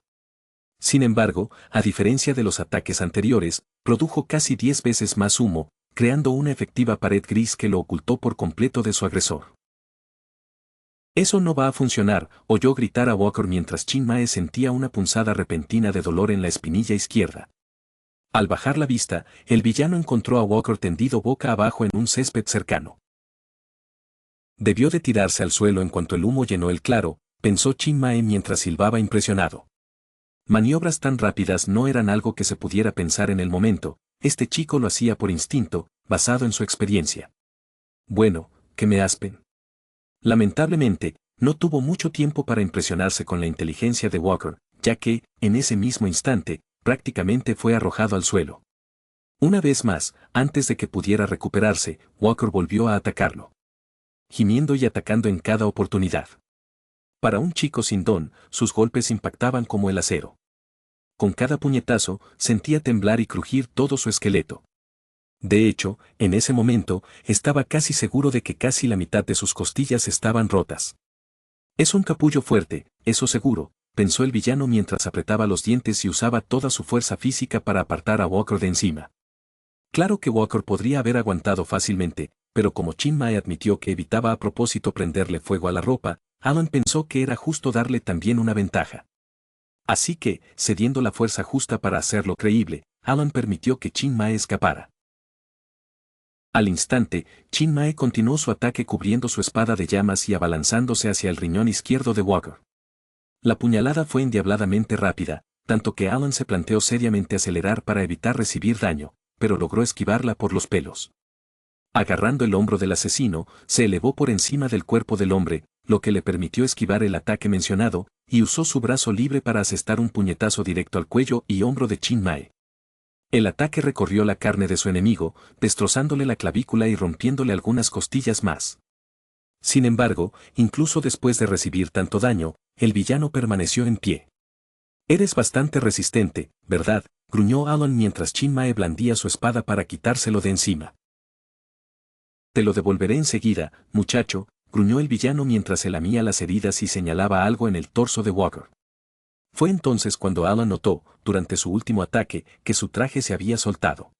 Sin embargo, a diferencia de los ataques anteriores, produjo casi 10 veces más humo, creando una efectiva pared gris que lo ocultó por completo de su agresor. Eso no va a funcionar, oyó gritar a Walker mientras Chin Mae sentía una punzada repentina de dolor en la espinilla izquierda. Al bajar la vista, el villano encontró a Walker tendido boca abajo en un césped cercano. Debió de tirarse al suelo en cuanto el humo llenó el claro, pensó Chin Mae mientras silbaba impresionado. Maniobras tan rápidas no eran algo que se pudiera pensar en el momento, este chico lo hacía por instinto, basado en su experiencia. Bueno, que me aspen. Lamentablemente, no tuvo mucho tiempo para impresionarse con la inteligencia de Walker, ya que, en ese mismo instante, prácticamente fue arrojado al suelo. Una vez más, antes de que pudiera recuperarse, Walker volvió a atacarlo. Gimiendo y atacando en cada oportunidad. Para un chico sin don, sus golpes impactaban como el acero. Con cada puñetazo, sentía temblar y crujir todo su esqueleto. De hecho, en ese momento, estaba casi seguro de que casi la mitad de sus costillas estaban rotas. Es un capullo fuerte, eso seguro, pensó el villano mientras apretaba los dientes y usaba toda su fuerza física para apartar a Walker de encima. Claro que Walker podría haber aguantado fácilmente, pero como Chin Mae admitió que evitaba a propósito prenderle fuego a la ropa, Alan pensó que era justo darle también una ventaja. Así que, cediendo la fuerza justa para hacerlo creíble, Alan permitió que Chin Mae escapara. Al instante, Chin Mae continuó su ataque cubriendo su espada de llamas y abalanzándose hacia el riñón izquierdo de Walker. La puñalada fue endiabladamente rápida, tanto que Alan se planteó seriamente acelerar para evitar recibir daño, pero logró esquivarla por los pelos. Agarrando el hombro del asesino, se elevó por encima del cuerpo del hombre, lo que le permitió esquivar el ataque mencionado, y usó su brazo libre para asestar un puñetazo directo al cuello y hombro de Chin Mae. El ataque recorrió la carne de su enemigo, destrozándole la clavícula y rompiéndole algunas costillas más. Sin embargo, incluso después de recibir tanto daño, el villano permaneció en pie. Eres bastante resistente, ¿verdad?, gruñó Alan mientras Chin Mae blandía su espada para quitárselo de encima. Te lo devolveré enseguida, muchacho, gruñó el villano mientras se lamía las heridas y señalaba algo en el torso de Walker. Fue entonces cuando Alan notó, durante su último ataque, que su traje se había soltado.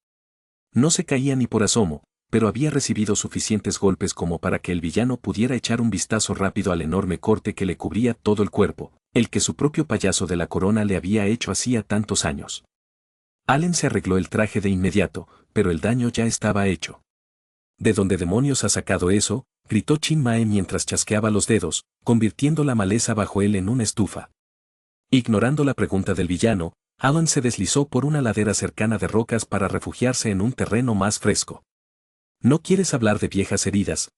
No se caía ni por asomo, pero había recibido suficientes golpes como para que el villano pudiera echar un vistazo rápido al enorme corte que le cubría todo el cuerpo, el que su propio payaso de la corona le había hecho hacía tantos años. Allen se arregló el traje de inmediato, pero el daño ya estaba hecho. ¿De dónde demonios ha sacado eso?, gritó Chin Mae mientras chasqueaba los dedos, convirtiendo la maleza bajo él en una estufa. Ignorando la pregunta del villano, Alan se deslizó por una ladera cercana de rocas para refugiarse en un terreno más fresco. ¿No quieres hablar de viejas heridas,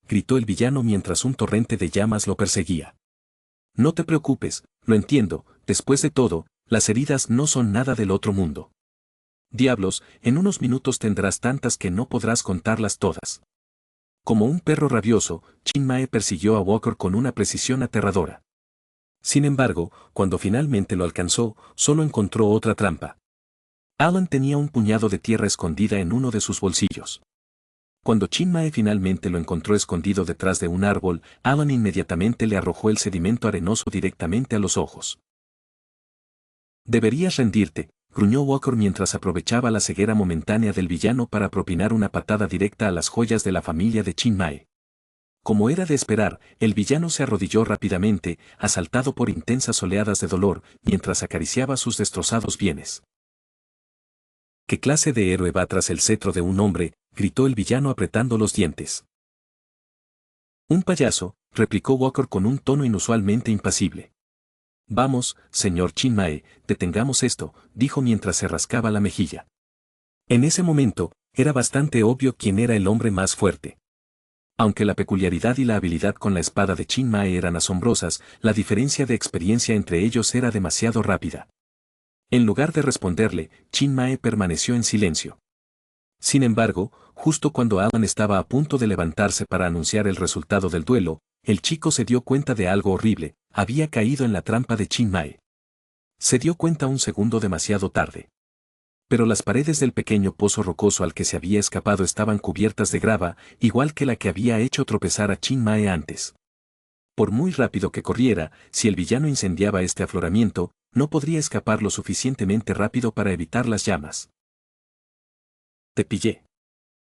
gritó el villano mientras un torrente de llamas lo perseguía. No te preocupes, lo entiendo, después de todo, las heridas no son nada del otro mundo. Diablos, en unos minutos tendrás tantas que no podrás contarlas todas. Como un perro rabioso, Chin Mae persiguió a Walker con una precisión aterradora. Sin embargo, cuando finalmente lo alcanzó, solo encontró otra trampa. Alan tenía un puñado de tierra escondida en uno de sus bolsillos. Cuando Chin Mae finalmente lo encontró escondido detrás de un árbol, Alan inmediatamente le arrojó el sedimento arenoso directamente a los ojos. Deberías rendirte, gruñó Walker mientras aprovechaba la ceguera momentánea del villano para propinar una patada directa a las joyas de la familia de Chin Mae. Como era de esperar, el villano se arrodilló rápidamente, asaltado por intensas oleadas de dolor, mientras acariciaba sus destrozados bienes. ¿Qué clase de héroe va tras el cetro de un hombre?, gritó el villano apretando los dientes. Un payaso, replicó Walker con un tono inusualmente impasible. Vamos, señor Chin Mae, detengamos esto, dijo mientras se rascaba la mejilla. En ese momento, era bastante obvio quién era el hombre más fuerte. Aunque la peculiaridad y la habilidad con la espada de Chin Mae eran asombrosas, la diferencia de experiencia entre ellos era demasiado rápida. En lugar de responderle, Chin Mae permaneció en silencio. Sin embargo, justo cuando Alan estaba a punto de levantarse para anunciar el resultado del duelo, el chico se dio cuenta de algo horrible: había caído en la trampa de Chin Mae. Se dio cuenta un segundo demasiado tarde. Pero las paredes del pequeño pozo rocoso al que se había escapado estaban cubiertas de grava, igual que la que había hecho tropezar a Chin Mae antes. Por muy rápido que corriera, si el villano incendiaba este afloramiento, no podría escapar lo suficientemente rápido para evitar las llamas. «Te pillé»,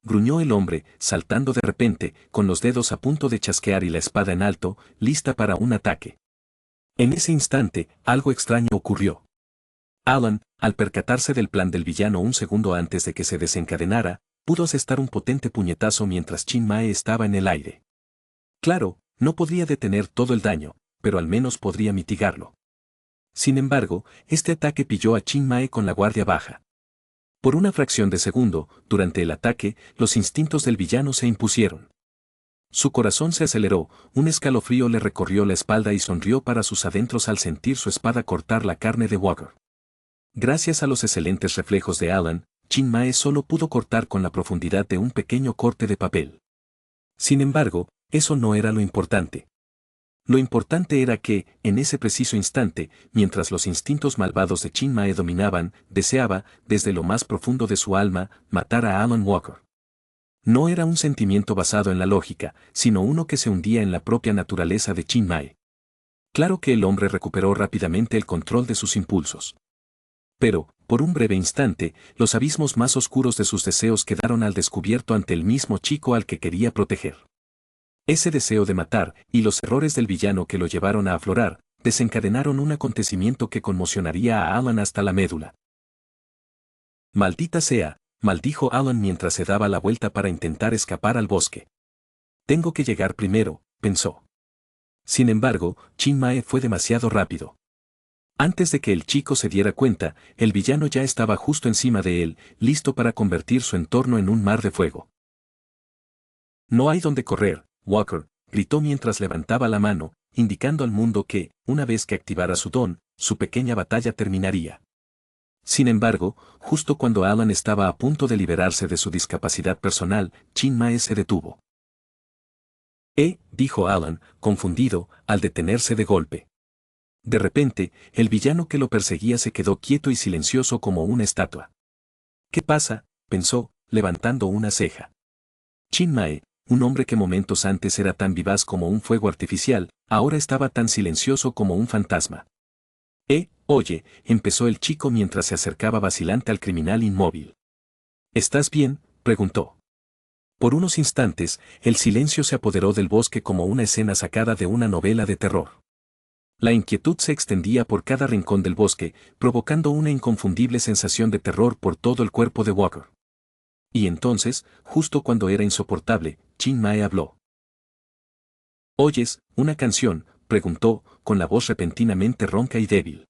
gruñó el hombre, saltando de repente, con los dedos a punto de chasquear y la espada en alto, lista para un ataque. En ese instante, algo extraño ocurrió. Alan, al percatarse del plan del villano un segundo antes de que se desencadenara, pudo asestar un potente puñetazo mientras Chin Mae estaba en el aire. Claro, no podría detener todo el daño, pero al menos podría mitigarlo. Sin embargo, este ataque pilló a Chin Mae con la guardia baja. Por una fracción de segundo, durante el ataque, los instintos del villano se impusieron. Su corazón se aceleró, un escalofrío le recorrió la espalda y sonrió para sus adentros al sentir su espada cortar la carne de Walker. Gracias a los excelentes reflejos de Alan, Chin Mae solo pudo cortar con la profundidad de un pequeño corte de papel. Sin embargo, eso no era lo importante. Lo importante era que, en ese preciso instante, mientras los instintos malvados de Chin Mae dominaban, deseaba, desde lo más profundo de su alma, matar a Alan Walker. No era un sentimiento basado en la lógica, sino uno que se hundía en la propia naturaleza de Chin Mae. Claro que el hombre recuperó rápidamente el control de sus impulsos. Pero, por un breve instante, los abismos más oscuros de sus deseos quedaron al descubierto ante el mismo chico al que quería proteger. Ese deseo de matar, y los errores del villano que lo llevaron a aflorar, desencadenaron un acontecimiento que conmocionaría a Alan hasta la médula. «Maldita sea», maldijo Alan mientras se daba la vuelta para intentar escapar al bosque. «Tengo que llegar primero», pensó. Sin embargo, Chin Mae fue demasiado rápido. Antes de que el chico se diera cuenta, el villano ya estaba justo encima de él, listo para convertir su entorno en un mar de fuego. «No hay donde correr, Walker», gritó mientras levantaba la mano, indicando al mundo que, una vez que activara su don, su pequeña batalla terminaría. Sin embargo, justo cuando Alan estaba a punto de liberarse de su discapacidad personal, Chin Mae se detuvo. Dijo Alan, confundido, al detenerse de golpe. De repente, el villano que lo perseguía se quedó quieto y silencioso como una estatua. «¿Qué pasa?», pensó, levantando una ceja. Chin Mae, un hombre que momentos antes era tan vivaz como un fuego artificial, ahora estaba tan silencioso como un fantasma. Oye», empezó el chico mientras se acercaba vacilante al criminal inmóvil. «¿Estás bien?», preguntó. Por unos instantes, el silencio se apoderó del bosque como una escena sacada de una novela de terror. La inquietud se extendía por cada rincón del bosque, provocando una inconfundible sensación de terror por todo el cuerpo de Walker. Y entonces, justo cuando era insoportable, Chin Mae habló. «¿Oyes una canción?», preguntó, con la voz repentinamente ronca y débil.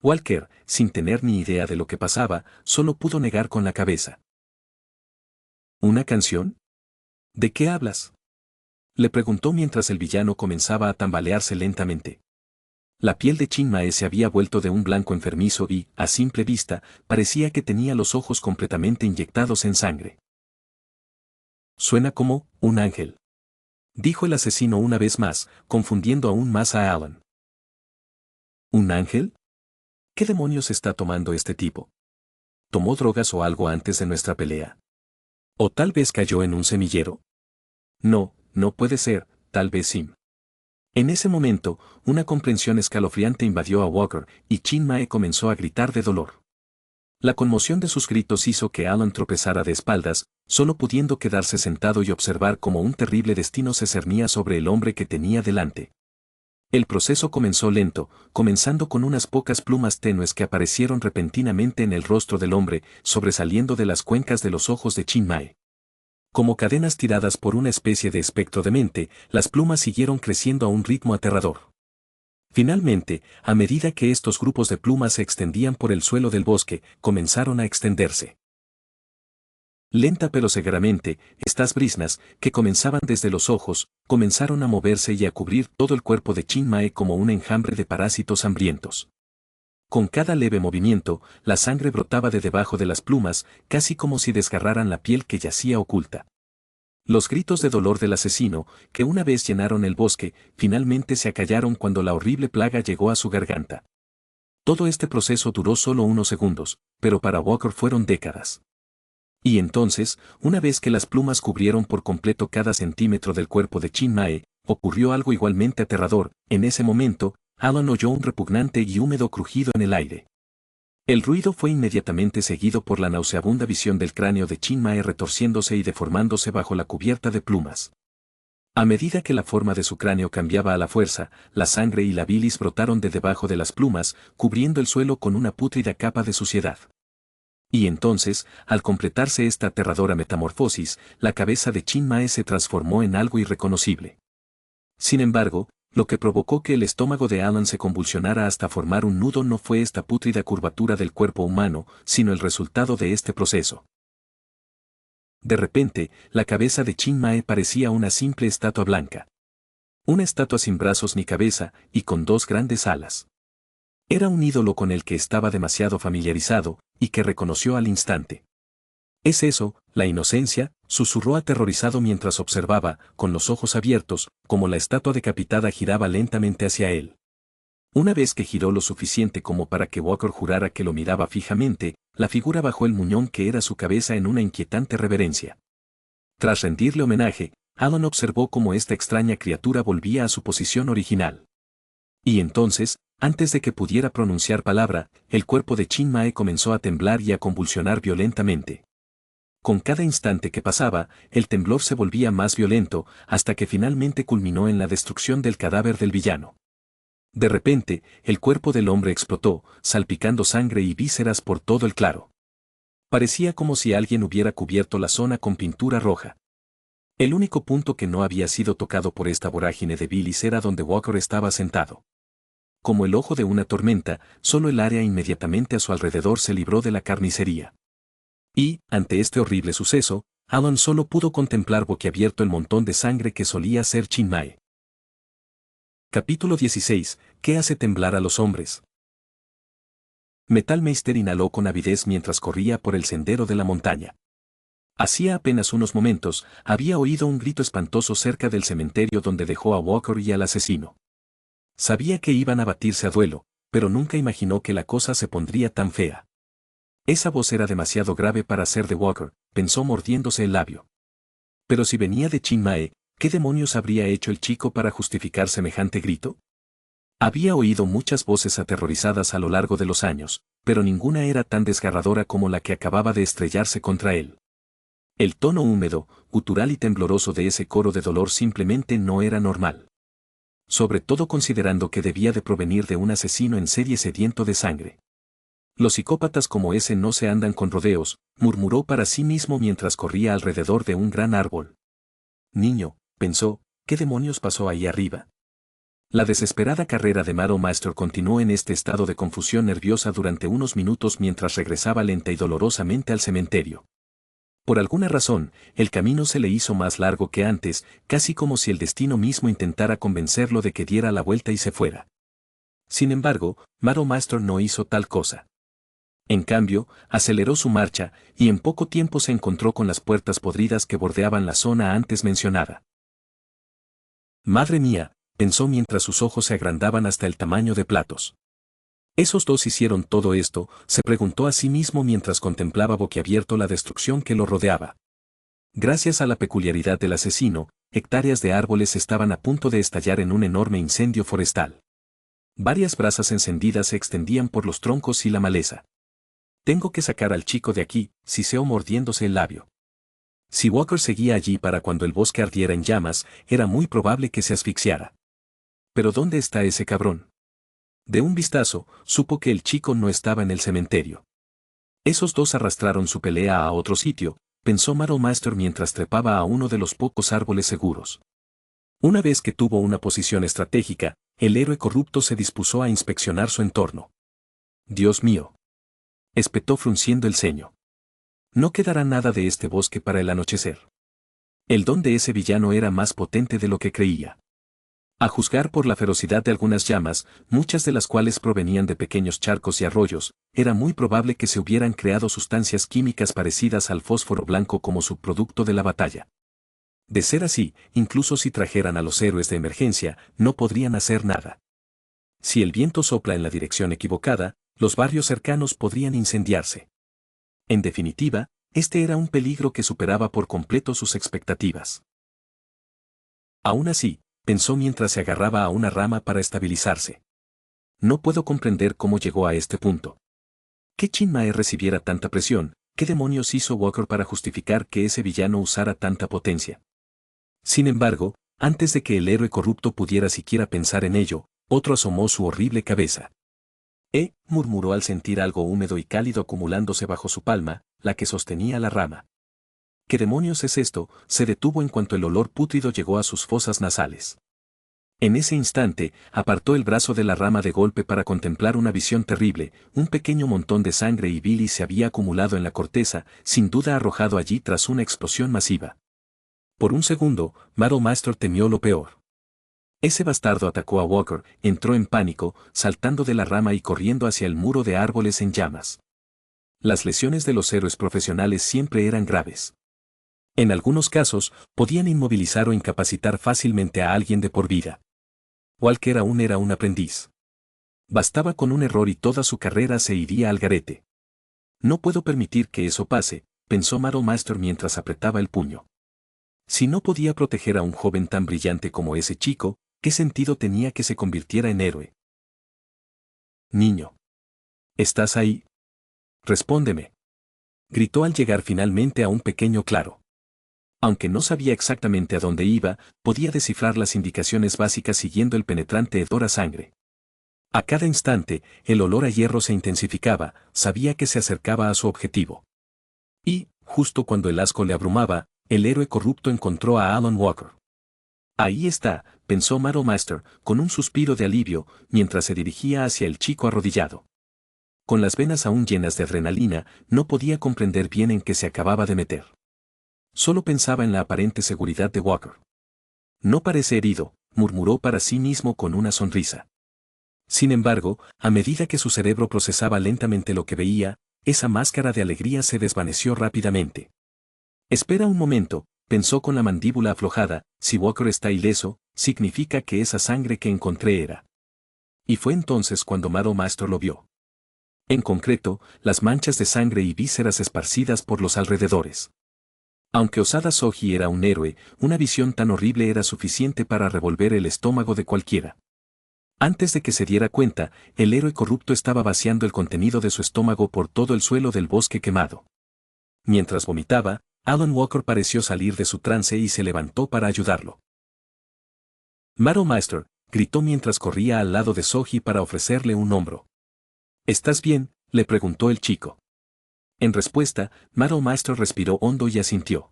Walker, sin tener ni idea de lo que pasaba, solo pudo negar con la cabeza. «¿Una canción? ¿De qué hablas?», le preguntó mientras el villano comenzaba a tambalearse lentamente. La piel de Chin Mae se había vuelto de un blanco enfermizo y, a simple vista, parecía que tenía los ojos completamente inyectados en sangre. «Suena como un ángel», dijo el asesino una vez más, confundiendo aún más a Alan. «¿Un ángel? ¿Qué demonios está tomando este tipo? ¿Tomó drogas o algo antes de nuestra pelea? ¿O tal vez cayó en un semillero? No, no puede ser, tal vez sí». En ese momento, una comprensión escalofriante invadió a Walker, y Chin Mae comenzó a gritar de dolor. La conmoción de sus gritos hizo que Alan tropezara de espaldas, solo pudiendo quedarse sentado y observar cómo un terrible destino se cernía sobre el hombre que tenía delante. El proceso comenzó lento, comenzando con unas pocas plumas tenues que aparecieron repentinamente en el rostro del hombre, sobresaliendo de las cuencas de los ojos de Chin Mae. Como cadenas tiradas por una especie de espectro demente, las plumas siguieron creciendo a un ritmo aterrador. Finalmente, a medida que estos grupos de plumas se extendían por el suelo del bosque, comenzaron a extenderse. Lenta pero severamente, estas brisnas, que comenzaban desde los ojos, comenzaron a moverse y a cubrir todo el cuerpo de Chin Mae como un enjambre de parásitos hambrientos. Con cada leve movimiento, la sangre brotaba de debajo de las plumas, casi como si desgarraran la piel que yacía oculta. Los gritos de dolor del asesino, que una vez llenaron el bosque, finalmente se acallaron cuando la horrible plaga llegó a su garganta. Todo este proceso duró solo unos segundos, pero para Walker fueron décadas. Y entonces, una vez que las plumas cubrieron por completo cada centímetro del cuerpo de Chin Mae, ocurrió algo igualmente aterrador. En ese momento, Alan oyó un repugnante y húmedo crujido en el aire. El ruido fue inmediatamente seguido por la nauseabunda visión del cráneo de Chin Mae retorciéndose y deformándose bajo la cubierta de plumas. A medida que la forma de su cráneo cambiaba a la fuerza, la sangre y la bilis brotaron de debajo de las plumas, cubriendo el suelo con una pútrida capa de suciedad. Y entonces, al completarse esta aterradora metamorfosis, la cabeza de Chin Mae se transformó en algo irreconocible. Sin embargo, lo que provocó que el estómago de Alan se convulsionara hasta formar un nudo no fue esta pútrida curvatura del cuerpo humano, sino el resultado de este proceso. De repente, la cabeza de Chin Mae parecía una simple estatua blanca. Una estatua sin brazos ni cabeza, y con dos grandes alas. Era un ídolo con el que estaba demasiado familiarizado, y que reconoció al instante. «¿Es eso, la inocencia?», susurró aterrorizado mientras observaba, con los ojos abiertos, como la estatua decapitada giraba lentamente hacia él. Una vez que giró lo suficiente como para que Walker jurara que lo miraba fijamente, la figura bajó el muñón que era su cabeza en una inquietante reverencia. Tras rendirle homenaje, Alan observó cómo esta extraña criatura volvía a su posición original. Y entonces, antes de que pudiera pronunciar palabra, el cuerpo de Chin Mae comenzó a temblar y a convulsionar violentamente. Con cada instante que pasaba, el temblor se volvía más violento, hasta que finalmente culminó en la destrucción del cadáver del villano. De repente, el cuerpo del hombre explotó, salpicando sangre y vísceras por todo el claro. Parecía como si alguien hubiera cubierto la zona con pintura roja. El único punto que no había sido tocado por esta vorágine de bilis era donde Walker estaba sentado. Como el ojo de una tormenta, solo el área inmediatamente a su alrededor se libró de la carnicería. Y, ante este horrible suceso, Alan solo pudo contemplar boquiabierto el montón de sangre que solía ser Chin Mae. Capítulo 16. ¿Qué hace temblar a los hombres? Metalmeister inhaló con avidez mientras corría por el sendero de la montaña. Hacía apenas unos momentos, había oído un grito espantoso cerca del cementerio donde dejó a Walker y al asesino. Sabía que iban a batirse a duelo, pero nunca imaginó que la cosa se pondría tan fea. Esa voz era demasiado grave para ser de Walker, pensó mordiéndose el labio. Pero si venía de Chin Mae, ¿qué demonios habría hecho el chico para justificar semejante grito? Había oído muchas voces aterrorizadas a lo largo de los años, pero ninguna era tan desgarradora como la que acababa de estrellarse contra él. El tono húmedo, gutural y tembloroso de ese coro de dolor simplemente no era normal. Sobre todo considerando que debía de provenir de un asesino en serie sediento de sangre. Los psicópatas como ese no se andan con rodeos, murmuró para sí mismo mientras corría alrededor de un gran árbol. Niño, pensó, ¿qué demonios pasó ahí arriba? La desesperada carrera de Madame Master continuó en este estado de confusión nerviosa durante unos minutos mientras regresaba lenta y dolorosamente al cementerio. Por alguna razón, el camino se le hizo más largo que antes, casi como si el destino mismo intentara convencerlo de que diera la vuelta y se fuera. Sin embargo, Madame Master no hizo tal cosa. En cambio, aceleró su marcha, y en poco tiempo se encontró con las puertas podridas que bordeaban la zona antes mencionada. Madre mía, pensó mientras sus ojos se agrandaban hasta el tamaño de platos. ¿Esos dos hicieron todo esto?, se preguntó a sí mismo mientras contemplaba boquiabierto la destrucción que lo rodeaba. Gracias a la peculiaridad del asesino, hectáreas de árboles estaban a punto de estallar en un enorme incendio forestal. Varias brasas encendidas se extendían por los troncos y la maleza. Tengo que sacar al chico de aquí, siseó mordiéndose el labio. Si Walker seguía allí para cuando el bosque ardiera en llamas, era muy probable que se asfixiara. ¿Pero dónde está ese cabrón? De un vistazo, supo que el chico no estaba en el cementerio. Esos dos arrastraron su pelea a otro sitio, pensó Master mientras trepaba a uno de los pocos árboles seguros. Una vez que tuvo una posición estratégica, el héroe corrupto se dispuso a inspeccionar su entorno. Dios mío. Espetó frunciendo el ceño. No quedará nada de este bosque para el anochecer. El don de ese villano era más potente de lo que creía. A juzgar por la ferocidad de algunas llamas, muchas de las cuales provenían de pequeños charcos y arroyos, era muy probable que se hubieran creado sustancias químicas parecidas al fósforo blanco como subproducto de la batalla. De ser así, incluso si trajeran a los héroes de emergencia, no podrían hacer nada. Si el viento sopla en la dirección equivocada, los barrios cercanos podrían incendiarse. En definitiva, este era un peligro que superaba por completo sus expectativas. Aún así, pensó mientras se agarraba a una rama para estabilizarse. No puedo comprender cómo llegó a este punto. ¿Qué Chin Mae recibiera tanta presión? ¿Qué demonios hizo Walker para justificar que ese villano usara tanta potencia? Sin embargo, antes de que el héroe corrupto pudiera siquiera pensar en ello, otro asomó su horrible cabeza. Murmuró al sentir algo húmedo y cálido acumulándose bajo su palma, la que sostenía la rama. ¿Qué demonios es esto? Se detuvo en cuanto el olor pútrido llegó a sus fosas nasales. En ese instante, apartó el brazo de la rama de golpe para contemplar una visión terrible, un pequeño montón de sangre y bilis se había acumulado en la corteza, sin duda arrojado allí tras una explosión masiva. Por un segundo, Master temió lo peor. Ese bastardo atacó a Walker, entró en pánico, saltando de la rama y corriendo hacia el muro de árboles en llamas. Las lesiones de los héroes profesionales siempre eran graves. En algunos casos, podían inmovilizar o incapacitar fácilmente a alguien de por vida. Walker aún era un aprendiz. Bastaba con un error y toda su carrera se iría al garete. No puedo permitir que eso pase, pensó Master mientras apretaba el puño. Si no podía proteger a un joven tan brillante como ese chico, ¿qué sentido tenía que se convirtiera en héroe? Niño. ¿Estás ahí? Respóndeme. Gritó al llegar finalmente a un pequeño claro. Aunque no sabía exactamente a dónde iba, podía descifrar las indicaciones básicas siguiendo el penetrante hedor a sangre. A cada instante, el olor a hierro se intensificaba, sabía que se acercaba a su objetivo. Y, justo cuando el asco le abrumaba, el héroe corrupto encontró a Alan Walker. Ahí está, pensó Master, con un suspiro de alivio, mientras se dirigía hacia el chico arrodillado. Con las venas aún llenas de adrenalina, no podía comprender bien en qué se acababa de meter. Solo pensaba en la aparente seguridad de Walker. No parece herido, murmuró para sí mismo con una sonrisa. Sin embargo, a medida que su cerebro procesaba lentamente lo que veía, esa máscara de alegría se desvaneció rápidamente. Espera un momento, pensó con la mandíbula aflojada, si Walker está ileso, significa que esa sangre que encontré era. Y fue entonces cuando Master lo vio. En concreto, las manchas de sangre y vísceras esparcidas por los alrededores. Aunque Osada Soji era un héroe, una visión tan horrible era suficiente para revolver el estómago de cualquiera. Antes de que se diera cuenta, el héroe corrupto estaba vaciando el contenido de su estómago por todo el suelo del bosque quemado. Mientras vomitaba, Alan Walker pareció salir de su trance y se levantó para ayudarlo. Master, gritó mientras corría al lado de Soji para ofrecerle un hombro. ¿Estás bien?, le preguntó el chico. En respuesta, Master respiró hondo y asintió.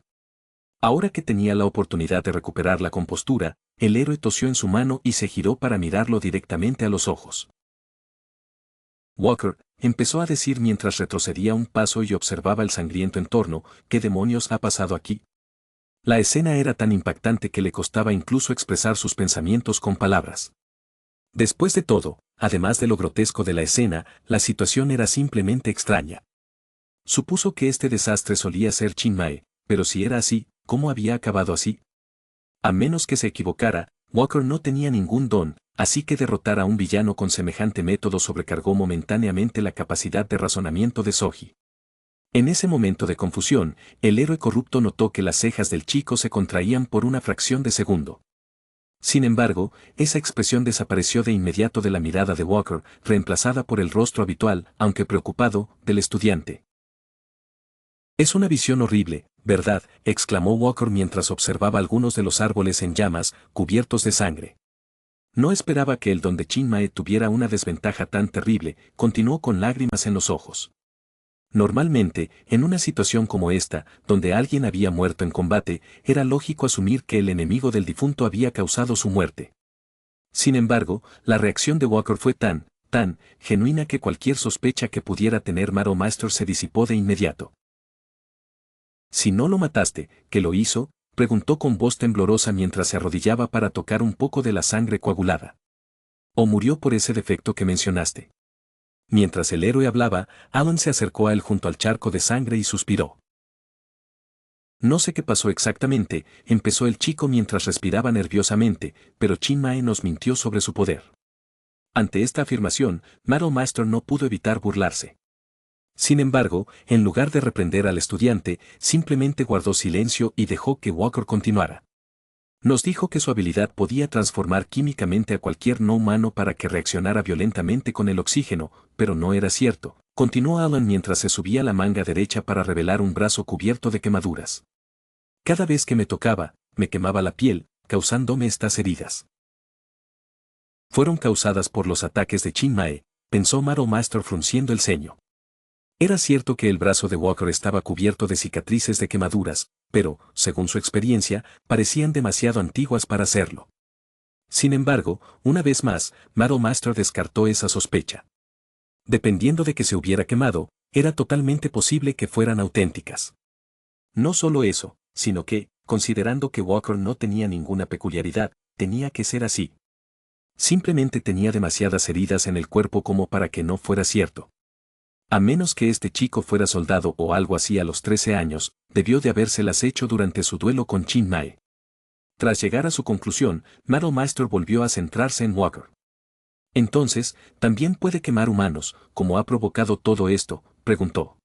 Ahora que tenía la oportunidad de recuperar la compostura, el héroe tosió en su mano y se giró para mirarlo directamente a los ojos. Walker, empezó a decir mientras retrocedía un paso y observaba el sangriento entorno, ¿qué demonios ha pasado aquí? La escena era tan impactante que le costaba incluso expresar sus pensamientos con palabras. Después de todo, además de lo grotesco de la escena, la situación era simplemente extraña. Supuso que este desastre solía ser Chin Mae, pero si era así, ¿cómo había acabado así? A menos que se equivocara, Walker no tenía ningún don, así que derrotar a un villano con semejante método sobrecargó momentáneamente la capacidad de razonamiento de Soji. En ese momento de confusión, el héroe corrupto notó que las cejas del chico se contraían por una fracción de segundo. Sin embargo, esa expresión desapareció de inmediato de la mirada de Walker, reemplazada por el rostro habitual, aunque preocupado, del estudiante. Es una visión horrible, ¿verdad?, exclamó Walker mientras observaba algunos de los árboles en llamas, cubiertos de sangre. No esperaba que el don de Chin Mae tuviera una desventaja tan terrible, continuó con lágrimas en los ojos. Normalmente, en una situación como esta, donde alguien había muerto en combate, era lógico asumir que el enemigo del difunto había causado su muerte. Sin embargo, la reacción de Walker fue tan genuina que cualquier sospecha que pudiera tener Maro Master se disipó de inmediato. «Si no lo mataste, ¿qué lo hizo?», preguntó con voz temblorosa mientras se arrodillaba para tocar un poco de la sangre coagulada. «¿O murió por ese defecto que mencionaste?». Mientras el héroe hablaba, Alan se acercó a él junto al charco de sangre y suspiró. «No sé qué pasó exactamente», empezó el chico mientras respiraba nerviosamente, pero Chin Mae nos mintió sobre su poder. Ante esta afirmación, Maro Master no pudo evitar burlarse. Sin embargo, en lugar de reprender al estudiante, simplemente guardó silencio y dejó que Walker continuara. Nos dijo que su habilidad podía transformar químicamente a cualquier no humano para que reaccionara violentamente con el oxígeno, pero no era cierto, continuó Alan mientras se subía la manga derecha para revelar un brazo cubierto de quemaduras. Cada vez que me tocaba, me quemaba la piel, causándome estas heridas. Fueron causadas por los ataques de Chin Mae, pensó Maro Master frunciendo el ceño. Era cierto que el brazo de Walker estaba cubierto de cicatrices de quemaduras, pero, según su experiencia, parecían demasiado antiguas para hacerlo. Sin embargo, una vez más, Maro Master descartó esa sospecha. Dependiendo de que se hubiera quemado, era totalmente posible que fueran auténticas. No solo eso, sino que, considerando que Walker no tenía ninguna peculiaridad, tenía que ser así. Simplemente tenía demasiadas heridas en el cuerpo como para que no fuera cierto. A menos que este chico fuera soldado o algo así a los 13 años, debió de habérselas hecho durante su duelo con Chin Mae. Tras llegar a su conclusión, Maro Master volvió a centrarse en Walker. Entonces, ¿también puede quemar humanos, como ha provocado todo esto?, preguntó.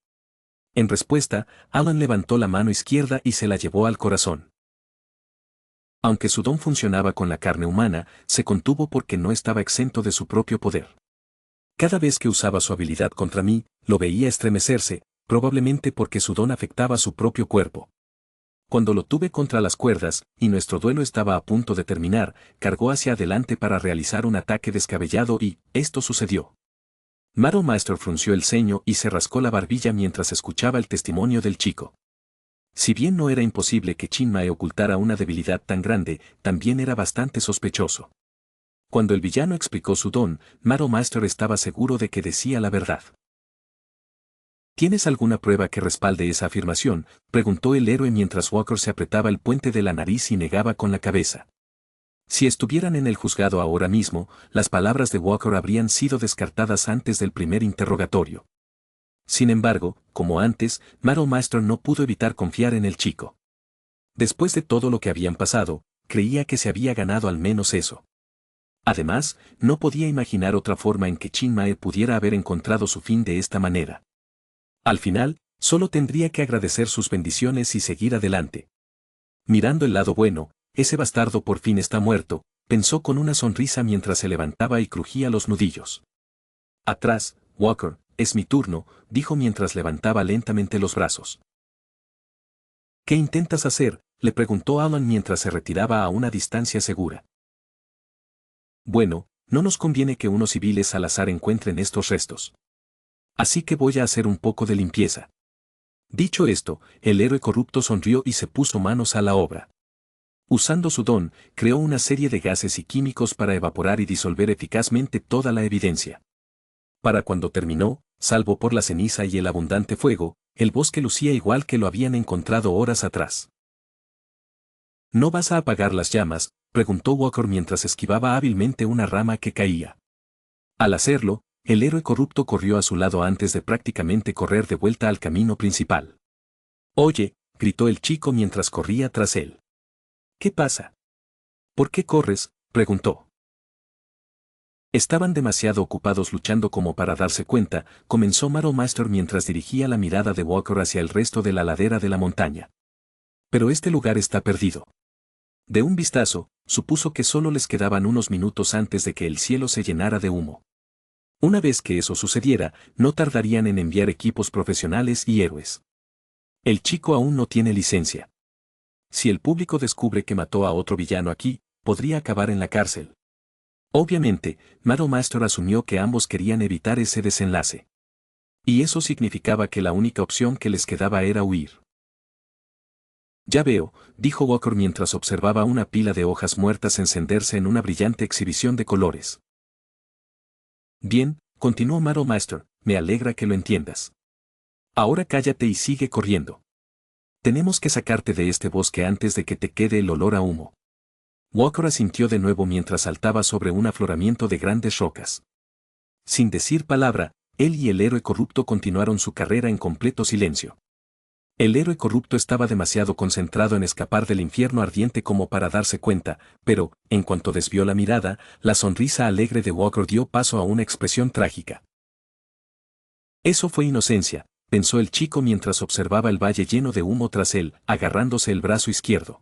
En respuesta, Alan levantó la mano izquierda y se la llevó al corazón. Aunque su don funcionaba con la carne humana, se contuvo porque no estaba exento de su propio poder. Cada vez que usaba su habilidad contra mí, lo veía estremecerse, probablemente porque su don afectaba su propio cuerpo. Cuando lo tuve contra las cuerdas, y nuestro duelo estaba a punto de terminar, cargó hacia adelante para realizar un ataque descabellado y, esto sucedió. Maro Master frunció el ceño y se rascó la barbilla mientras escuchaba el testimonio del chico. Si bien no era imposible que Chin Mae ocultara una debilidad tan grande, también era bastante sospechoso. Cuando el villano explicó su don, Maro Master estaba seguro de que decía la verdad. ¿Tienes alguna prueba que respalde esa afirmación?, preguntó el héroe mientras Walker se apretaba el puente de la nariz y negaba con la cabeza. Si estuvieran en el juzgado ahora mismo, las palabras de Walker habrían sido descartadas antes del primer interrogatorio. Sin embargo, como antes, Maro Master no pudo evitar confiar en el chico. Después de todo lo que habían pasado, creía que se había ganado al menos eso. Además, no podía imaginar otra forma en que Chin Mae pudiera haber encontrado su fin de esta manera. Al final, solo tendría que agradecer sus bendiciones y seguir adelante. Mirando el lado bueno, ese bastardo por fin está muerto, pensó con una sonrisa mientras se levantaba y crujía los nudillos. Atrás, Walker, es mi turno, dijo mientras levantaba lentamente los brazos. ¿Qué intentas hacer?, le preguntó Alan mientras se retiraba a una distancia segura. Bueno, no nos conviene que unos civiles al azar encuentren estos restos. Así que voy a hacer un poco de limpieza. Dicho esto, el héroe corrupto sonrió y se puso manos a la obra. Usando su don, creó una serie de gases y químicos para evaporar y disolver eficazmente toda la evidencia. Para cuando terminó, salvo por la ceniza y el abundante fuego, el bosque lucía igual que lo habían encontrado horas atrás. ¿No vas a apagar las llamas?, preguntó Walker mientras esquivaba hábilmente una rama que caía. Al hacerlo, el héroe corrupto corrió a su lado antes de prácticamente correr de vuelta al camino principal. «Oye», gritó el chico mientras corría tras él. «¿Qué pasa? ¿Por qué corres?», preguntó. Estaban demasiado ocupados luchando como para darse cuenta, comenzó Maro Master mientras dirigía la mirada de Walker hacia el resto de la ladera de la montaña. «Pero este lugar está perdido». De un vistazo, Supuso que solo les quedaban unos minutos antes de que el cielo se llenara de humo. Una vez que eso sucediera, no tardarían en enviar equipos profesionales y héroes. El chico aún no tiene licencia. Si el público descubre que mató a otro villano aquí, podría acabar en la cárcel. Obviamente, Madam Master asumió que ambos querían evitar ese desenlace. Y eso significaba que la única opción que les quedaba era huir. Ya veo, dijo Walker mientras observaba una pila de hojas muertas encenderse en una brillante exhibición de colores. Bien, continuó Madam Master, me alegra que lo entiendas. Ahora cállate y sigue corriendo. Tenemos que sacarte de este bosque antes de que te quede el olor a humo. Walker asintió de nuevo mientras saltaba sobre un afloramiento de grandes rocas. Sin decir palabra, él y el héroe corrupto continuaron su carrera en completo silencio. El héroe corrupto estaba demasiado concentrado en escapar del infierno ardiente como para darse cuenta, pero, en cuanto desvió la mirada, la sonrisa alegre de Walker dio paso a una expresión trágica. Eso fue inocencia, pensó el chico mientras observaba el valle lleno de humo tras él, agarrándose el brazo izquierdo.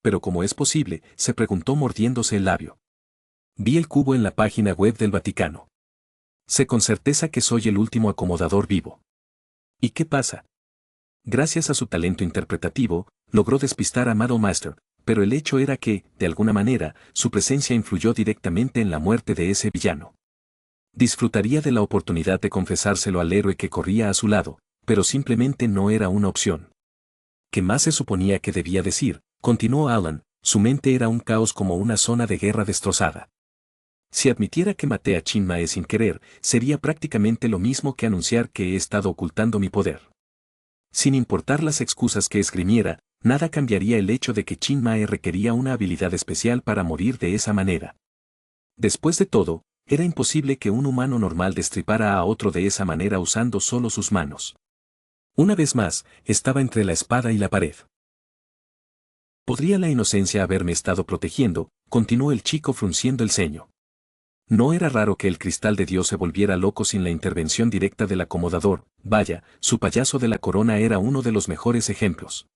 Pero ¿cómo es posible?, se preguntó mordiéndose el labio. Vi el cubo en la página web del Vaticano. Sé con certeza que soy el último acomodador vivo. ¿Y qué pasa? Gracias a su talento interpretativo, logró despistar a Madam Master, pero el hecho era que, de alguna manera, su presencia influyó directamente en la muerte de ese villano. Disfrutaría de la oportunidad de confesárselo al héroe que corría a su lado, pero simplemente no era una opción. ¿Qué más se suponía que debía decir? Continuó Alan, su mente era un caos como una zona de guerra destrozada. Si admitiera que maté a Chin Mae sin querer, sería prácticamente lo mismo que anunciar que he estado ocultando mi poder. Sin importar las excusas que esgrimiera, nada cambiaría el hecho de que Chin Mae requería una habilidad especial para morir de esa manera. Después de todo, era imposible que un humano normal destripara a otro de esa manera usando solo sus manos. Una vez más, estaba entre la espada y la pared. ¿Podría la inocencia haberme estado protegiendo?, continuó el chico frunciendo el ceño. No era raro que el cristal de Dios se volviera loco sin la intervención directa del acomodador, vaya, su payaso de la corona era uno de los mejores ejemplos.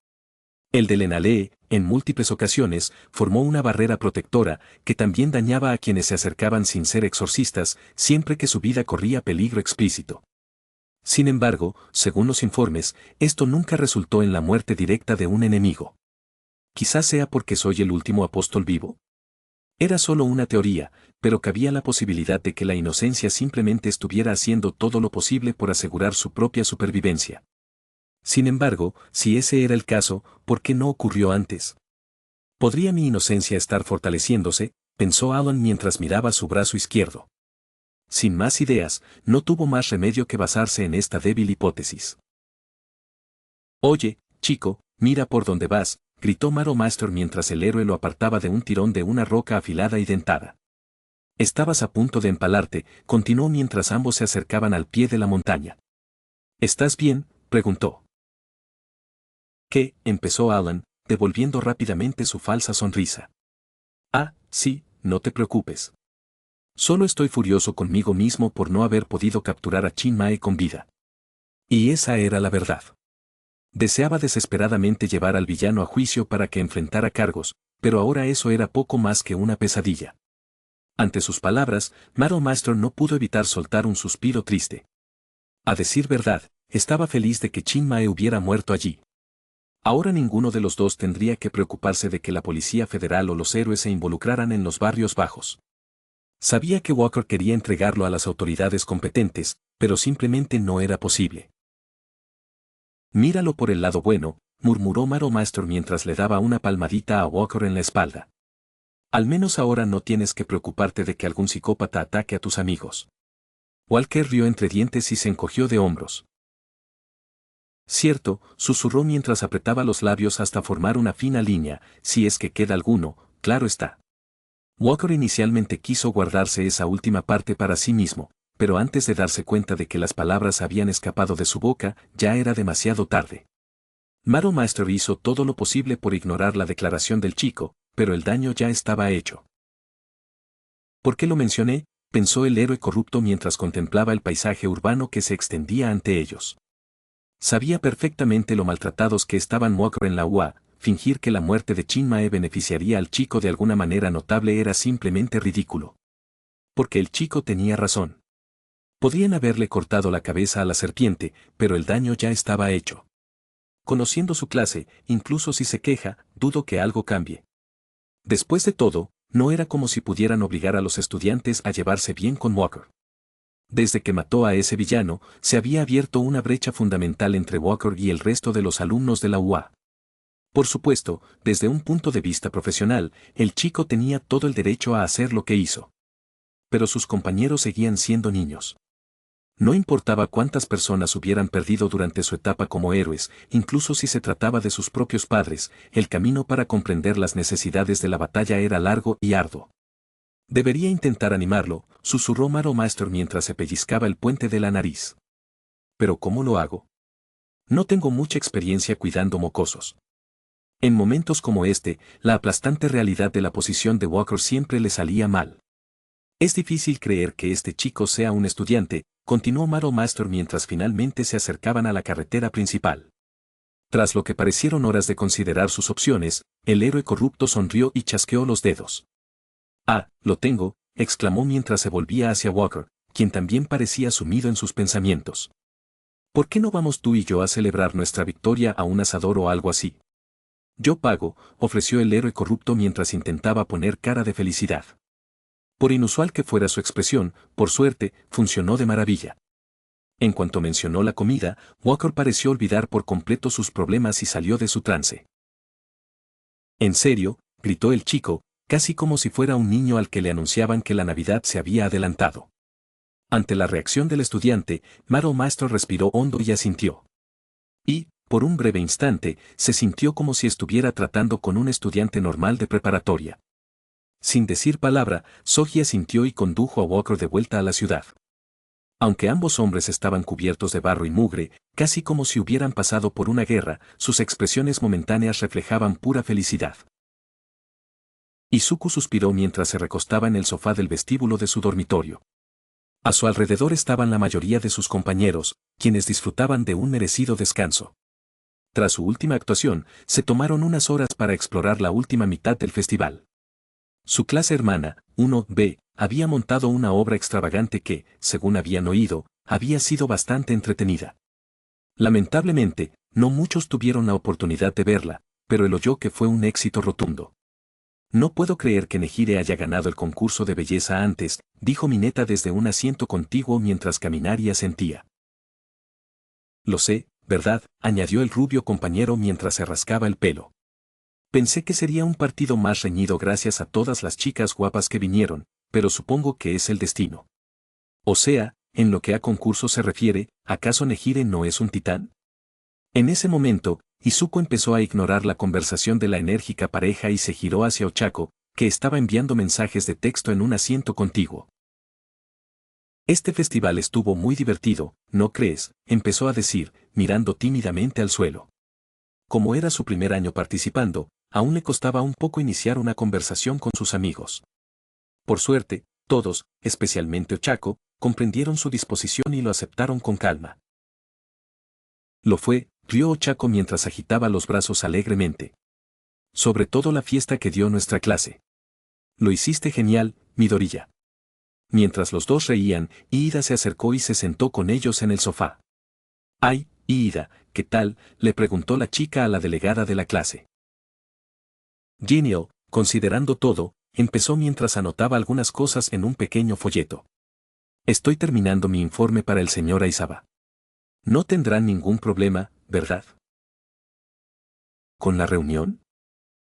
El de Lenalee, en múltiples ocasiones, formó una barrera protectora que también dañaba a quienes se acercaban sin ser exorcistas, siempre que su vida corría peligro explícito. Sin embargo, según los informes, esto nunca resultó en la muerte directa de un enemigo. Quizás sea porque soy el último apóstol vivo. Era solo una teoría, pero cabía la posibilidad de que la inocencia simplemente estuviera haciendo todo lo posible por asegurar su propia supervivencia. Sin embargo, si ese era el caso, ¿por qué no ocurrió antes? ¿Podría mi inocencia estar fortaleciéndose?, pensó Alan mientras miraba su brazo izquierdo. Sin más ideas, no tuvo más remedio que basarse en esta débil hipótesis. Oye, chico, mira por dónde vas, gritó Madam Master mientras el héroe lo apartaba de un tirón de una roca afilada y dentada. Estabas a punto de empalarte, continuó mientras ambos se acercaban al pie de la montaña. ¿Estás bien?, preguntó. ¿Qué?, empezó Alan, devolviendo rápidamente su falsa sonrisa. Ah, sí, no te preocupes. Solo estoy furioso conmigo mismo por no haber podido capturar a Chin Mae con vida. Y esa era la verdad. Deseaba desesperadamente llevar al villano a juicio para que enfrentara cargos, pero ahora eso era poco más que una pesadilla. Ante sus palabras, Madam Master no pudo evitar soltar un suspiro triste. A decir verdad, estaba feliz de que Chin Mae hubiera muerto allí. Ahora ninguno de los dos tendría que preocuparse de que la Policía Federal o los héroes se involucraran en los barrios bajos. Sabía que Walker quería entregarlo a las autoridades competentes, pero simplemente no era posible. Míralo por el lado bueno, murmuró Madam Master mientras le daba una palmadita a Walker en la espalda. Al menos ahora no tienes que preocuparte de que algún psicópata ataque a tus amigos. Walker rió entre dientes y se encogió de hombros. Cierto, susurró mientras apretaba los labios hasta formar una fina línea, si es que queda alguno, claro está. Walker inicialmente quiso guardarse esa última parte para sí mismo, pero antes de darse cuenta de que las palabras habían escapado de su boca, ya era demasiado tarde. Madam Master hizo todo lo posible por ignorar la declaración del chico, pero el daño ya estaba hecho. ¿Por qué lo mencioné?, pensó el héroe corrupto mientras contemplaba el paisaje urbano que se extendía ante ellos. Sabía perfectamente lo maltratados que estaban Walker en la UA, fingir que la muerte de Chin Mae beneficiaría al chico de alguna manera notable era simplemente ridículo. Porque el chico tenía razón. Podían haberle cortado la cabeza a la serpiente, pero el daño ya estaba hecho. Conociendo su clase, incluso si se queja, dudo que algo cambie. Después de todo, no era como si pudieran obligar a los estudiantes a llevarse bien con Walker. Desde que mató a ese villano, se había abierto una brecha fundamental entre Walker y el resto de los alumnos de la UA. Por supuesto, desde un punto de vista profesional, el chico tenía todo el derecho a hacer lo que hizo. Pero sus compañeros seguían siendo niños. No importaba cuántas personas hubieran perdido durante su etapa como héroes, incluso si se trataba de sus propios padres, el camino para comprender las necesidades de la batalla era largo y arduo. Debería intentar animarlo, susurró Maro Master mientras se pellizcaba el puente de la nariz. ¿Pero cómo lo hago? No tengo mucha experiencia cuidando mocosos. En momentos como este, la aplastante realidad de la posición de Walker siempre le salía mal. Es difícil creer que este chico sea un estudiante, continuó Maro Master mientras finalmente se acercaban a la carretera principal. Tras lo que parecieron horas de considerar sus opciones, el héroe corrupto sonrió y chasqueó los dedos. Ah, lo tengo, exclamó mientras se volvía hacia Walker, quien también parecía sumido en sus pensamientos. ¿Por qué no vamos tú y yo a celebrar nuestra victoria a un asador o algo así? Yo pago, ofreció el héroe corrupto mientras intentaba poner cara de felicidad. Por inusual que fuera su expresión, por suerte, funcionó de maravilla. En cuanto mencionó la comida, Walker pareció olvidar por completo sus problemas y salió de su trance. ¿En serio?, gritó el chico, casi como si fuera un niño al que le anunciaban que la Navidad se había adelantado. Ante la reacción del estudiante, Maro Master respiró hondo y asintió. Y, por un breve instante, se sintió como si estuviera tratando con un estudiante normal de preparatoria. Sin decir palabra, Soji asintió y condujo a Walker de vuelta a la ciudad. Aunque ambos hombres estaban cubiertos de barro y mugre, casi como si hubieran pasado por una guerra, sus expresiones momentáneas reflejaban pura felicidad. Izuku suspiró mientras se recostaba en el sofá del vestíbulo de su dormitorio. A su alrededor estaban la mayoría de sus compañeros, quienes disfrutaban de un merecido descanso. Tras su última actuación, se tomaron unas horas para explorar la última mitad del festival. Su clase hermana, 1B, había montado una obra extravagante que, según habían oído, había sido bastante entretenida. Lamentablemente, no muchos tuvieron la oportunidad de verla, pero él oyó que fue un éxito rotundo. No puedo creer que Nejire haya ganado el concurso de belleza antes, dijo Mineta desde un asiento contiguo mientras caminaría asentía. Lo sé, ¿verdad?, añadió el rubio compañero mientras se rascaba el pelo. Pensé que sería un partido más reñido gracias a todas las chicas guapas que vinieron, pero supongo que es el destino. O sea, en lo que a concurso se refiere, ¿acaso Nejire no es un titán? En ese momento, Izuku empezó a ignorar la conversación de la enérgica pareja y se giró hacia Ochako, que estaba enviando mensajes de texto en un asiento contiguo. Este festival estuvo muy divertido, ¿no crees?, empezó a decir, mirando tímidamente al suelo. Como era su primer año participando, aún le costaba un poco iniciar una conversación con sus amigos. Por suerte, todos, especialmente Ochako, comprendieron su disposición y lo aceptaron con calma. Lo fue, rió Ochako mientras agitaba los brazos alegremente. Sobre todo la fiesta que dio nuestra clase. Lo hiciste genial, Midoriya. Mientras los dos reían, Iida se acercó y se sentó con ellos en el sofá. Ay, Iida, ¿qué tal?, le preguntó la chica a la delegada de la clase. Genial, considerando todo, empezó mientras anotaba algunas cosas en un pequeño folleto. Estoy terminando mi informe para el señor Aizawa. No tendrán ningún problema, ¿verdad? ¿Con la reunión?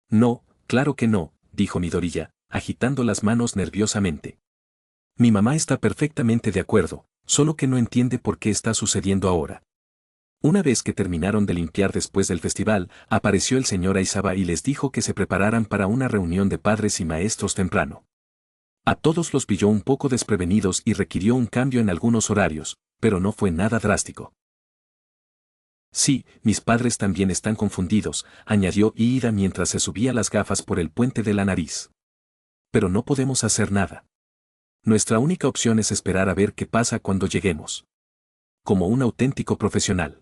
No, claro que no, dijo Midoriya, agitando las manos nerviosamente. Mi mamá está perfectamente de acuerdo, solo que no entiende por qué está sucediendo ahora. Una vez que terminaron de limpiar después del festival, apareció el señor Aizawa y les dijo que se prepararan para una reunión de padres y maestros temprano. A todos los pilló un poco desprevenidos y requirió un cambio en algunos horarios, pero no fue nada drástico. Sí, mis padres también están confundidos, añadió Iida mientras se subía las gafas por el puente de la nariz. Pero no podemos hacer nada. Nuestra única opción es esperar a ver qué pasa cuando lleguemos. Como un auténtico profesional.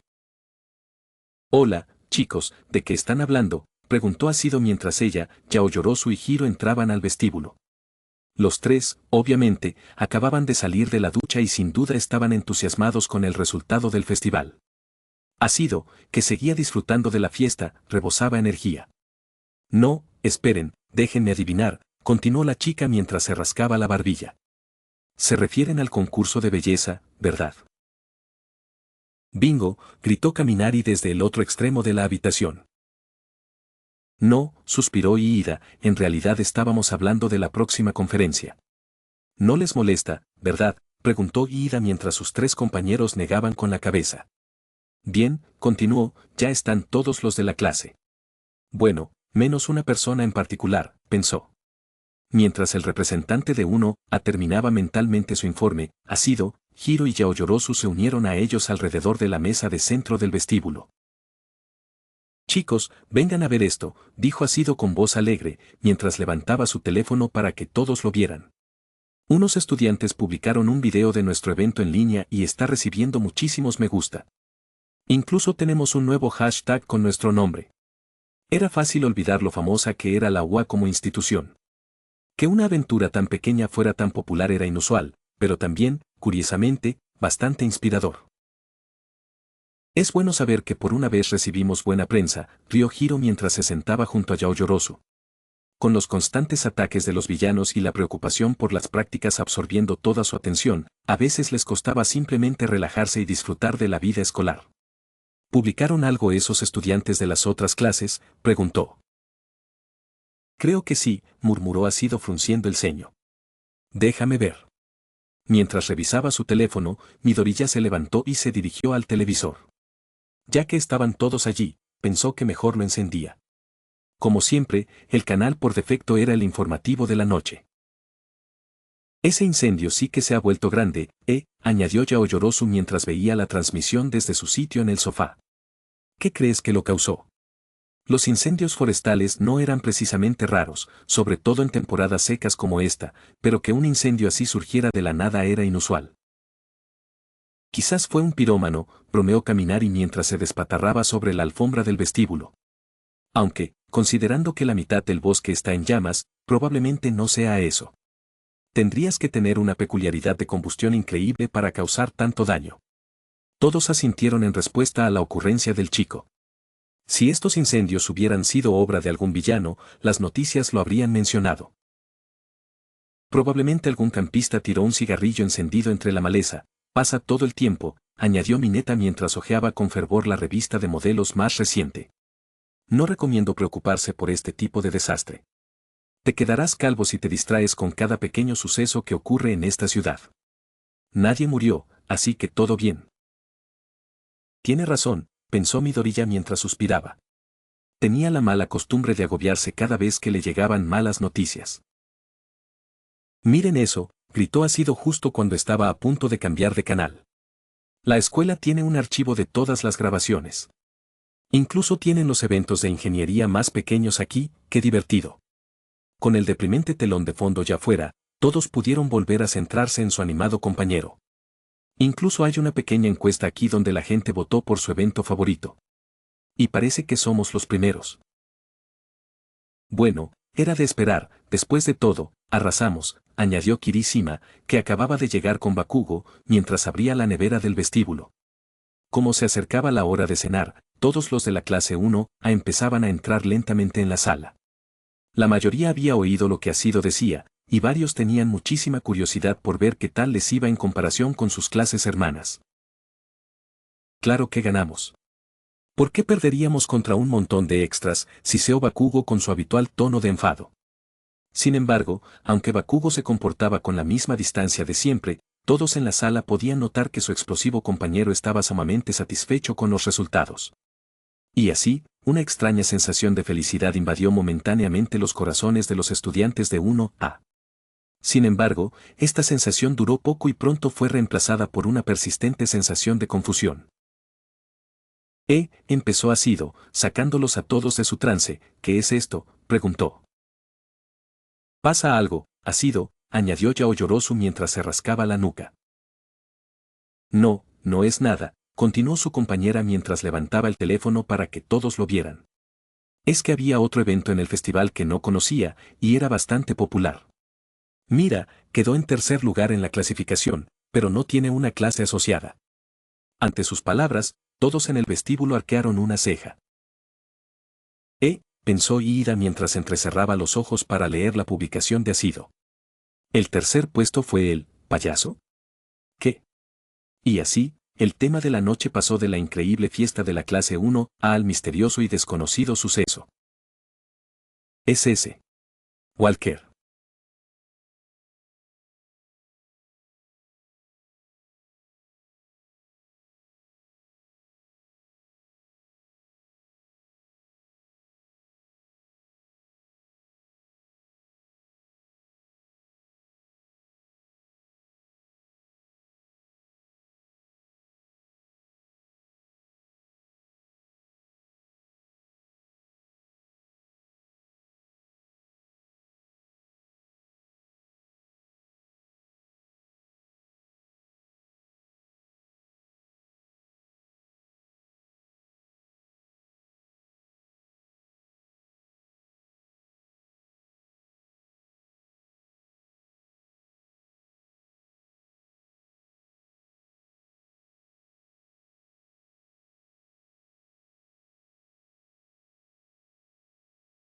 Hola, chicos, ¿de qué están hablando?, preguntó Asido mientras ella, Yaoyorozu y Hiro entraban al vestíbulo. Los tres, obviamente, acababan de salir de la ducha y sin duda estaban entusiasmados con el resultado del festival. Asido, que seguía disfrutando de la fiesta, rebosaba energía. No, esperen, déjenme adivinar, continuó la chica mientras se rascaba la barbilla. Se refieren al concurso de belleza, ¿verdad? Bingo, gritó Kaminari desde el otro extremo de la habitación. No, suspiró Iida, en realidad estábamos hablando de la próxima conferencia. ¿No les molesta, verdad?, preguntó Iida mientras sus tres compañeros negaban con la cabeza. Bien, continuó, ya están todos los de la clase. Bueno, menos una persona en particular, pensó. Mientras el representante de 1A terminaba mentalmente su informe, Asido, Hiro y Yaoyorozu se unieron a ellos alrededor de la mesa de centro del vestíbulo. Chicos, vengan a ver esto, dijo Asido con voz alegre, mientras levantaba su teléfono para que todos lo vieran. Unos estudiantes publicaron un video de nuestro evento en línea y está recibiendo muchísimos me gusta. Incluso tenemos un nuevo hashtag con nuestro nombre. Era fácil olvidar lo famosa que era la UA como institución. Que una aventura tan pequeña fuera tan popular era inusual, pero también, curiosamente, bastante inspirador. Es bueno saber que por una vez recibimos buena prensa, rió Hiro mientras se sentaba junto a Yaoyorozu. Con los constantes ataques de los villanos y la preocupación por las prácticas absorbiendo toda su atención, a veces les costaba simplemente relajarse y disfrutar de la vida escolar. ¿Publicaron algo esos estudiantes de las otras clases?, preguntó. Creo que sí, murmuró Asido frunciendo el ceño. Déjame ver. Mientras revisaba su teléfono, Midoriya se levantó y se dirigió al televisor. Ya que estaban todos allí, pensó que mejor lo encendía. Como siempre, el canal por defecto era el informativo de la noche. Ese incendio sí que se ha vuelto grande, añadió Yaoyorozu mientras veía la transmisión desde su sitio en el sofá. ¿Qué crees que lo causó? Los incendios forestales no eran precisamente raros, sobre todo en temporadas secas como esta, pero que un incendio así surgiera de la nada era inusual. Quizás fue un pirómano, bromeó Kaminari mientras se despatarraba sobre la alfombra del vestíbulo. Aunque, considerando que la mitad del bosque está en llamas, probablemente no sea eso. Tendrías que tener una peculiaridad de combustión increíble para causar tanto daño. Todos asintieron en respuesta a la ocurrencia del chico. Si estos incendios hubieran sido obra de algún villano, las noticias lo habrían mencionado. Probablemente algún campista tiró un cigarrillo encendido entre la maleza. Pasa todo el tiempo, añadió Mineta mientras hojeaba con fervor la revista de modelos más reciente. No recomiendo preocuparse por este tipo de desastre. Te quedarás calvo si te distraes con cada pequeño suceso que ocurre en esta ciudad. Nadie murió, así que todo bien. Tiene razón, pensó Midoriya mientras suspiraba. Tenía la mala costumbre de agobiarse cada vez que le llegaban malas noticias. Miren eso, gritó Asido justo cuando estaba a punto de cambiar de canal. La escuela tiene un archivo de todas las grabaciones. Incluso tienen los eventos de ingeniería más pequeños aquí, qué divertido. Con el deprimente telón de fondo ya fuera, todos pudieron volver a centrarse en su animado compañero. Incluso hay una pequeña encuesta aquí donde la gente votó por su evento favorito. Y parece que somos los primeros. Bueno, era de esperar, después de todo, arrasamos, añadió Kirishima, que acababa de llegar con Bakugo, mientras abría la nevera del vestíbulo. Como se acercaba la hora de cenar, todos los de la clase 1A empezaban a entrar lentamente en la sala. La mayoría había oído lo que Asido decía, y varios tenían muchísima curiosidad por ver qué tal les iba en comparación con sus clases hermanas. Claro que ganamos. ¿Por qué perderíamos contra un montón de extras? Siseó Bakugo con su habitual tono de enfado. Sin embargo, aunque Bakugo se comportaba con la misma distancia de siempre, todos en la sala podían notar que su explosivo compañero estaba sumamente satisfecho con los resultados. Y así, una extraña sensación de felicidad invadió momentáneamente los corazones de los estudiantes de 1A. Sin embargo, esta sensación duró poco y pronto fue reemplazada por una persistente sensación de confusión. Empezó Asido, sacándolos a todos de su trance. ¿Qué es esto?, preguntó. Pasa algo, Asido, añadió Yaoyorozu mientras se rascaba la nuca. No, no es nada, continuó su compañera mientras levantaba el teléfono para que todos lo vieran. Es que había otro evento en el festival que no conocía, y era bastante popular. Mira, quedó en tercer lugar en la clasificación, pero no tiene una clase asociada. Ante sus palabras, todos en el vestíbulo arquearon una ceja. Pensó Ida mientras entrecerraba los ojos para leer la publicación de Asido. El tercer puesto fue el payaso. ¿Qué? Y así, el tema de la noche pasó de la increíble fiesta de la clase 1 al misterioso y desconocido suceso. Es ese. Walker.